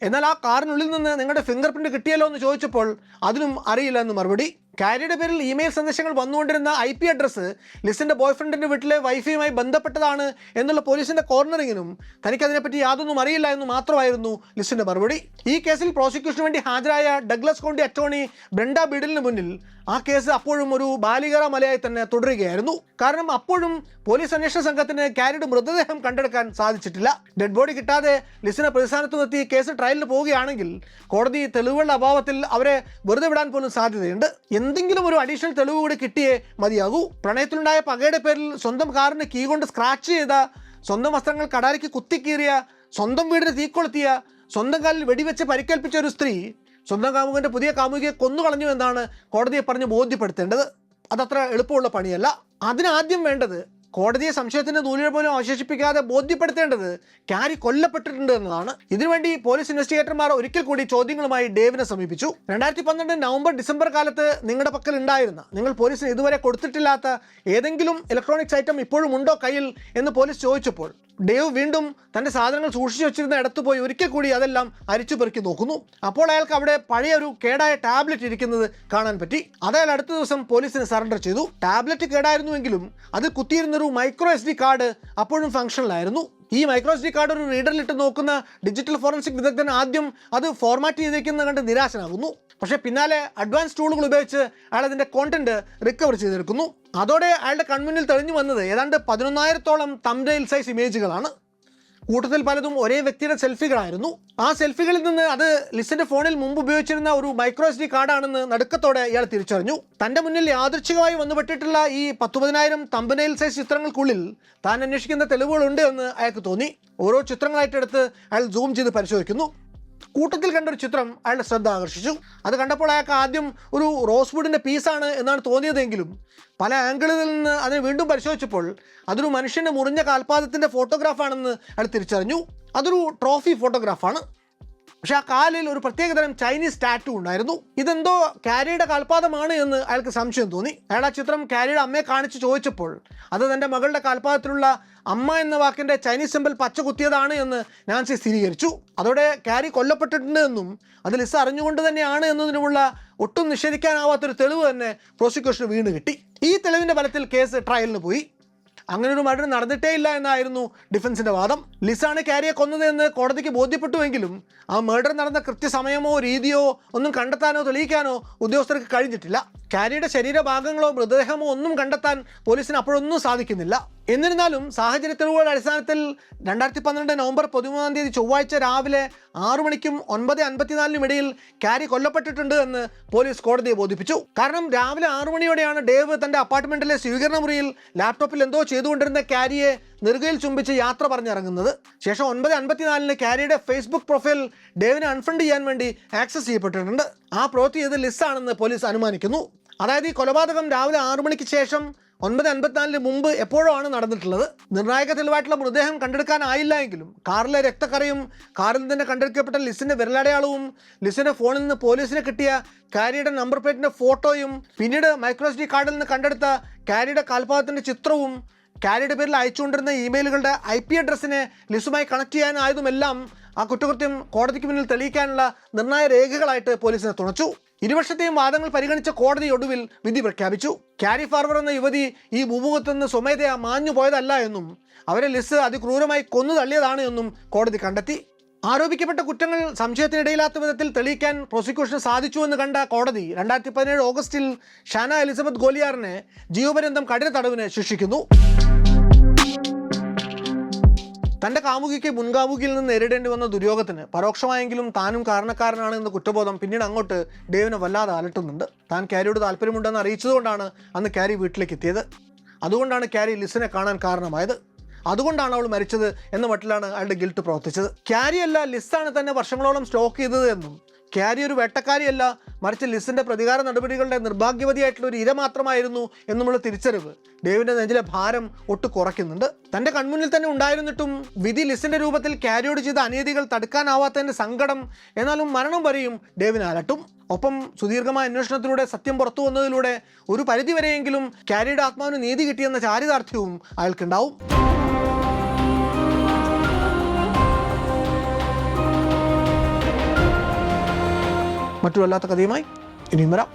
എന്നാൽ ആ കാറിനുള്ളിൽ നിന്ന് നിങ്ങളുടെ ഫിംഗർ പ്രിന്റ് കിട്ടിയല്ലോ എന്ന് ചോദിച്ചപ്പോൾ അതിനും അറിയില്ല എന്ന് മറുപടി. ക്യാരിയുടെ പേരിൽ ഇമെയിൽ സന്ദേശങ്ങൾ വന്നുകൊണ്ടിരുന്ന IP അഡ്രസ്സ് ലിസിന്റെ ബോയ്ഫ്രണ്ടിന്റെ വീട്ടിലെ വൈഫൈയുമായി ബന്ധപ്പെട്ടതാണ് എന്നുള്ള പോലീസിന്റെ കോർണറിങ്ങിനും തനിക്കതിനെപ്പറ്റി യാതൊന്നും അറിയില്ല എന്ന് മാത്രമായിരുന്നു ലിസിന്റെ മറുപടി. ഈ കേസിൽ പ്രോസിക്യൂഷന് വേണ്ടി ഹാജരായ ഡഗ്ലസ് കൗണ്ടി അറ്റോർണി ബ്രെൻഡ ബിഡിലിന് മുന്നിൽ ആ കേസ് അപ്പോഴും ഒരു ബാലികറ മലയായി തന്നെ തുടരുകയായിരുന്നു. കാരണം അപ്പോഴും പോലീസ് അന്വേഷണ സംഘത്തിന് ക്യാരിയുടെ മൃതദേഹം കണ്ടെടുക്കാൻ സാധിച്ചിട്ടില്ല. ഡെഡ് ബോഡി കിട്ടാതെ ലിസിനെ പ്രതിസ്ഥാനത്ത് നിർത്തി കേസ് ട്രയലിന് പോവുകയാണെങ്കിൽ കോടതി തെളിവുകളുടെ അഭാവത്തിൽ അവരെ വെറുതെ വിടാൻ പോലും സാധ്യതയുണ്ട്. എന്തെങ്കിലും ഒരു അഡീഷണൽ തെളിവ് കൂടി കിട്ടിയേ മതിയാകൂ. പ്രണയത്തിലുണ്ടായ പകയുടെ പേരിൽ സ്വന്തം കാറിന് കീ കൊണ്ട് സ്ക്രാച്ച് ചെയ്ത, സ്വന്തം വസ്ത്രങ്ങൾ കടാരിക്ക് കുത്തിക്കീറിയ, സ്വന്തം വീടിന് തീക്കൊളുത്തിയ, സ്വന്തം കാലിൽ വെടിവെച്ച് പരിക്കേൽപ്പിച്ച ഒരു സ്ത്രീ സ്വന്തം കാമുകന്റെ പുതിയ കാമുകിയെ കൊന്നുകളഞ്ഞു എന്നാണ് കോടതിയെ പറഞ്ഞ് ബോധ്യപ്പെടുത്തേണ്ടത്. അതത്ര എളുപ്പമുള്ള പണിയല്ല. അതിനാദ്യം വേണ്ടത് കോടതിയെ സംശയത്തിന്റെ നൂലിഴ പോലും അവശേഷിപ്പിക്കാതെ ബോധ്യപ്പെടുത്തേണ്ടത് ക്യാരി കൊല്ലപ്പെട്ടിട്ടുണ്ട് എന്നതാണ്. ഇതിനുവേണ്ടി പോലീസ് ഇൻവെസ്റ്റിഗേറ്റർമാർ ഒരിക്കൽ കൂടി ചോദ്യങ്ങളുമായി ഡേവിനെ സമീപിച്ചു. 2012 നവംബർ ഡിസംബർ കാലത്ത് നിങ്ങളുടെ പക്കൽ ഉണ്ടായിരുന്ന, നിങ്ങൾ പോലീസിന് ഇതുവരെ കൊടുത്തിട്ടില്ലാത്ത ഏതെങ്കിലും ഇലക്ട്രോണിക്സ് ഐറ്റം ഇപ്പോഴും ഉണ്ടോ കയ്യിൽ എന്ന് പോലീസ് ചോദിച്ചപ്പോൾ ഡേവ് വീണ്ടും തൻ്റെ സാധനങ്ങൾ സൂക്ഷിച്ചു വെച്ചിരുന്ന ഇടത്ത് പോയി ഒരിക്കൽ കൂടി അതെല്ലാം അരിച്ചു പെറുക്കി നോക്കുന്നു. അപ്പോൾ അയാൾക്ക് അവിടെ പഴയ ഒരു കേടായ ടാബ്ലറ്റ് ഇരിക്കുന്നത് കാണാൻ പറ്റി. അതയാൾ അടുത്ത ദിവസം പോലീസിന് സറണ്ടർ ചെയ്തു. ടാബ്ലറ്റ് കേടായിരുന്നുവെങ്കിലും അതിൽ കുത്തിയിരുന്നൊരു മൈക്രോ SD കാർഡ് അപ്പോഴും ഫംഗ്ഷനിലായിരുന്നു. ഈ മൈക്രോ SD കാർഡ് ഒരു റീഡറിലിട്ട് നോക്കുന്ന ഡിജിറ്റൽ ഫോറൻസിക് വിദഗ്ധൻ ആദ്യം അത് ഫോർമാറ്റ് ചെയ്തേക്കുന്നത് കണ്ട് നിരാശനാകുന്നു. പക്ഷേ പിന്നാലെ അഡ്വാൻസ് ടൂളുകൾ ഉപയോഗിച്ച് അയാൾ അതിൻ്റെ കോണ്ടന്റ് റിക്കവർ ചെയ്തെടുക്കുന്നു. അതോടെ അയാളുടെ കൺമുന്നിൽ തെളിഞ്ഞു വന്നത് ഏതാണ്ട് 11,000-ഓളം തംബ്നെയിൽ സൈസ് ഇമേജുകളാണ്. കൂട്ടത്തിൽ പലതും ഒരേ വ്യക്തിയുടെ സെൽഫികളായിരുന്നു. ആ സെൽഫികളിൽ നിന്ന് അത് ലിസിന്റെ ഫോണിൽ മുമ്പ് ഉപയോഗിച്ചിരുന്ന ഒരു മൈക്രോ SD കാർഡാണെന്ന് നടുക്കത്തോടെ ഇയാൾ തിരിച്ചറിഞ്ഞു. തന്റെ മുന്നിൽ യാദൃച്ഛികമായി വന്നുപെട്ടിട്ടുള്ള ഈ 10,000 തമ്പനെയിൽ സൈസ് ചിത്രങ്ങൾക്കുള്ളിൽ താൻ അന്വേഷിക്കുന്ന തെളിവുകളുണ്ട് എന്ന് അയാൾക്ക് തോന്നി. ഓരോ ചിത്രങ്ങളായിട്ടെടുത്ത് അയാൾ സൂം ചെയ്ത് പരിശോധിക്കുന്നു. കൂട്ടത്തിൽ കണ്ടൊരു ചിത്രം അയാളുടെ ശ്രദ്ധ ആകർഷിച്ചു. അത് കണ്ടപ്പോൾ അയാൾക്ക് ആദ്യം ഒരു റോസ്വുഡിൻ്റെ പീസാണ് എന്നാണ് തോന്നിയതെങ്കിലും പല ആംഗിളുകളിൽ നിന്ന് അതിനെ വീണ്ടും പരിശോധിച്ചപ്പോൾ അതൊരു മനുഷ്യൻ്റെ മുറിഞ്ഞ കാൽപാദത്തിൻ്റെ ഫോട്ടോഗ്രാഫാണെന്ന് അയാൾ തിരിച്ചറിഞ്ഞു. അതൊരു ട്രോഫി ഫോട്ടോഗ്രാഫാണ്. പക്ഷെ ആ കാലിൽ ഒരു പ്രത്യേകതരം ചൈനീസ് ടാറ്റു ഉണ്ടായിരുന്നു. ഇതെന്തോ കാരിയുടെ കാൽപാദമാണ് എന്ന് അയാൾക്ക് സംശയം തോന്നി. അയാൾ ആ ചിത്രം കാരിയുടെ അമ്മയെ കാണിച്ച് ചോദിച്ചപ്പോൾ അത് തൻ്റെ മകളുടെ കാൽപാദത്തിലുള്ള അമ്മ എന്ന വാക്കിൻ്റെ ചൈനീസ് സിമ്പിൾ പച്ച കുത്തിയതാണ് എന്ന് നാൻസി സ്ഥിരീകരിച്ചു. അതോടെ കാരി കൊല്ലപ്പെട്ടിട്ടുണ്ട് എന്നും അത് ലിസ അറിഞ്ഞുകൊണ്ട് തന്നെയാണ് എന്നതിനുമുള്ള ഒട്ടും നിഷേധിക്കാനാവാത്തൊരു തെളിവ് തന്നെ പ്രോസിക്യൂഷന് വീണ് കിട്ടി. ഈ തെളിവിൻ്റെ ബലത്തിൽ കേസ് ട്രയലിന് പോയി. അങ്ങനെ ഒരു മർഡർ നടന്നിട്ടേ ഇല്ല എന്നായിരുന്നു ഡിഫൻസിന്റെ വാദം. ലിസാണ് കാരിയെ കൊന്നത് എന്ന് കോടതിക്ക് ബോധ്യപ്പെട്ടുവെങ്കിലും ആ മർഡർ നടന്ന കൃത്യസമയമോ രീതിയോ ഒന്നും കണ്ടെത്താനോ തെളിയിക്കാനോ ഉദ്യോഗസ്ഥർക്ക് കഴിഞ്ഞിട്ടില്ല. കാരിയുടെ ശരീരഭാഗങ്ങളോ മൃതദേഹമോ ഒന്നും കണ്ടെത്താൻ പോലീസിന് അപ്പോഴൊന്നും സാധിക്കുന്നില്ല. എന്നിരുന്നാലും സാഹചര്യ തെളിവുകളുടെ അടിസ്ഥാനത്തിൽ 2012 നവംബർ 13 ചൊവ്വാഴ്ച രാവിലെ 6 മണിക്കും 9:54 ഇടയിൽ കാരി കൊല്ലപ്പെട്ടിട്ടുണ്ട് എന്ന് പോലീസ് കോടതിയെ ബോധിപ്പിച്ചു. കാരണം രാവിലെ 6 മണിയോടെയാണ് ഡേവ് തൻ്റെ അപ്പാർട്ട്മെന്റിലെ സ്വീകരണ മുറിയിൽ ലാപ്ടോപ്പിൽ എന്തോ ചെയ്തുകൊണ്ടിരുന്ന കാരിയെ നെറുകയിൽ ചുംബിച്ച് യാത്ര പറഞ്ഞിറങ്ങുന്നത്. ശേഷം 9:54 കാരിയുടെ ഫേസ്ബുക്ക് പ്രൊഫൈൽ ഡേവിനെ അൺഫ്രണ്ട് ചെയ്യാൻ വേണ്ടി ആക്സസ് ചെയ്യപ്പെട്ടിട്ടുണ്ട്. ആ പ്രവൃത്തി ചെയ്ത് ലിസാണെന്ന് പോലീസ് അനുമാനിക്കുന്നു. അതായത് ഈ കൊലപാതകം രാവിലെ 6 മണിക്ക് ശേഷം 9:54 മുമ്പ് എപ്പോഴോ ആണ് നടന്നിട്ടുള്ളത്. നിർണായക തെളിവായിട്ടുള്ള മൃതദേഹം കണ്ടെടുക്കാനായില്ല എങ്കിലും കാറിലെ രക്തക്കറയും കാറിൽ നിന്ന് കണ്ടെടുക്കപ്പെട്ട ലിസിന്റെ വിരലടയാളവും ലിസിന്റെ ഫോണിൽ നിന്ന് പോലീസിന് കിട്ടിയ കാരിയുടെ നമ്പർ പ്ലേറ്റിന്റെ ഫോട്ടോയും പിന്നീട് മൈക്രോ SD കാർഡിൽ നിന്ന് കണ്ടെടുത്ത കാരിയുടെ കാൽപാദത്തിന്റെ ചിത്രവും കാരിയുടെ പേരിൽ അയച്ചുകൊണ്ടിരുന്ന ഇമെയിലുകളുടെ IP അഡ്രസ്സിനെ ലിസുമായി കണക്ട് ചെയ്യാനായതുമെല്ലാം ആ കുറ്റകൃത്യം കോടതിക്ക് മുന്നിൽ തെളിയിക്കാനുള്ള നിർണായക രേഖകളായിട്ട് പോലീസിനെ തുണച്ചു. ഇരുപക്ഷത്തെയും വാദങ്ങൾ പരിഗണിച്ച കോടതി ഒടുവിൽ വിധി പ്രഖ്യാപിച്ചു. കാരി ഫാർവർ എന്ന യുവതി ഈ ഭൂമുഖത്ത് നിന്ന് സ്വമേധയാ മാഞ്ഞു പോയതല്ല എന്നും അവരെ ലിസ് അതിക്രൂരമായി കൊന്നു തള്ളിയതാണ് എന്നും കോടതി കണ്ടെത്തി. ആരോപിക്കപ്പെട്ട കുറ്റങ്ങൾ സംശയത്തിനിടയില്ലാത്ത വിധത്തിൽ തെളിയിക്കാൻ പ്രോസിക്യൂഷന് സാധിച്ചുവെന്ന് കണ്ട കോടതി 2017 ഓഗസ്റ്റിൽ ഷാന എലിസബത്ത് ഗോലിയാറിനെ ജീവപര്യന്തം കഠിന തടവിന് ശിക്ഷിക്കുന്നു. തൻ്റെ കാമുകിക്ക് മുൻകാമുകിയിൽ നിന്ന് നേരിടേണ്ടി വന്ന ദുര്യോഗത്തിന് പരോക്ഷമായെങ്കിലും താനും കാരണക്കാരനാണ് എന്ന കുറ്റബോധം പിന്നീട് അങ്ങോട്ട് ഡേവിനെ വല്ലാതെ അലട്ടുന്നുണ്ട്. താൻ കാരിയോട് താല്പര്യമുണ്ടെന്ന് അറിയിച്ചതുകൊണ്ടാണ് അന്ന് കാരി വീട്ടിലേക്ക് എത്തിയത്. അതുകൊണ്ടാണ് കാരി ലിസിനെ കാണാൻ കാരണമായത്. അതുകൊണ്ടാണ് അവൾ മരിച്ചത് എന്ന മട്ടിലാണ് അയാളുടെ ഗിൽട്ട് പ്രവർത്തിച്ചത്. കാരിയല്ല ലിസാണ് തന്നെ വർഷങ്ങളോളം സ്റ്റോക്ക് ചെയ്തത് എന്നും കാരി ഒരു വേട്ടക്കാരിയല്ല മറിച്ച് ലിസിന്റെ പ്രതികാര നടപടികളുടെ നിർഭാഗ്യവതിയായിട്ടുള്ള ഒരു ഇര മാത്രമായിരുന്നു എന്നുമുള്ള തിരിച്ചറിവ് ഡേവിന്റെ നെഞ്ചിലെ ഭാരം ഒട്ടു കുറയ്ക്കുന്നുണ്ട്. തന്റെ കൺമുന്നിൽ തന്നെ ഉണ്ടായിരുന്നിട്ടും വിധി ലിസിന്റെ രൂപത്തിൽ കാരിയോട് ചെയ്ത അനീതികൾ തടുക്കാനാവാത്തതിന്റെ സങ്കടം എന്നാലും മരണം വരെയും ഡേവിനെ അലട്ടും. ഒപ്പം സുദീർഘമായ അന്വേഷണത്തിലൂടെ സത്യം പുറത്തു വന്നതിലൂടെ ഒരു പരിധിവരെയെങ്കിലും കാരിയുടെ ആത്മാവിന് നീതി കിട്ടിയെന്ന ചാരിതാർത്ഥ്യവും അയാൾക്കുണ്ടാവും. മറ്റു വല്ലാത്ത കഥയുമായി ഇനിയും വരാം.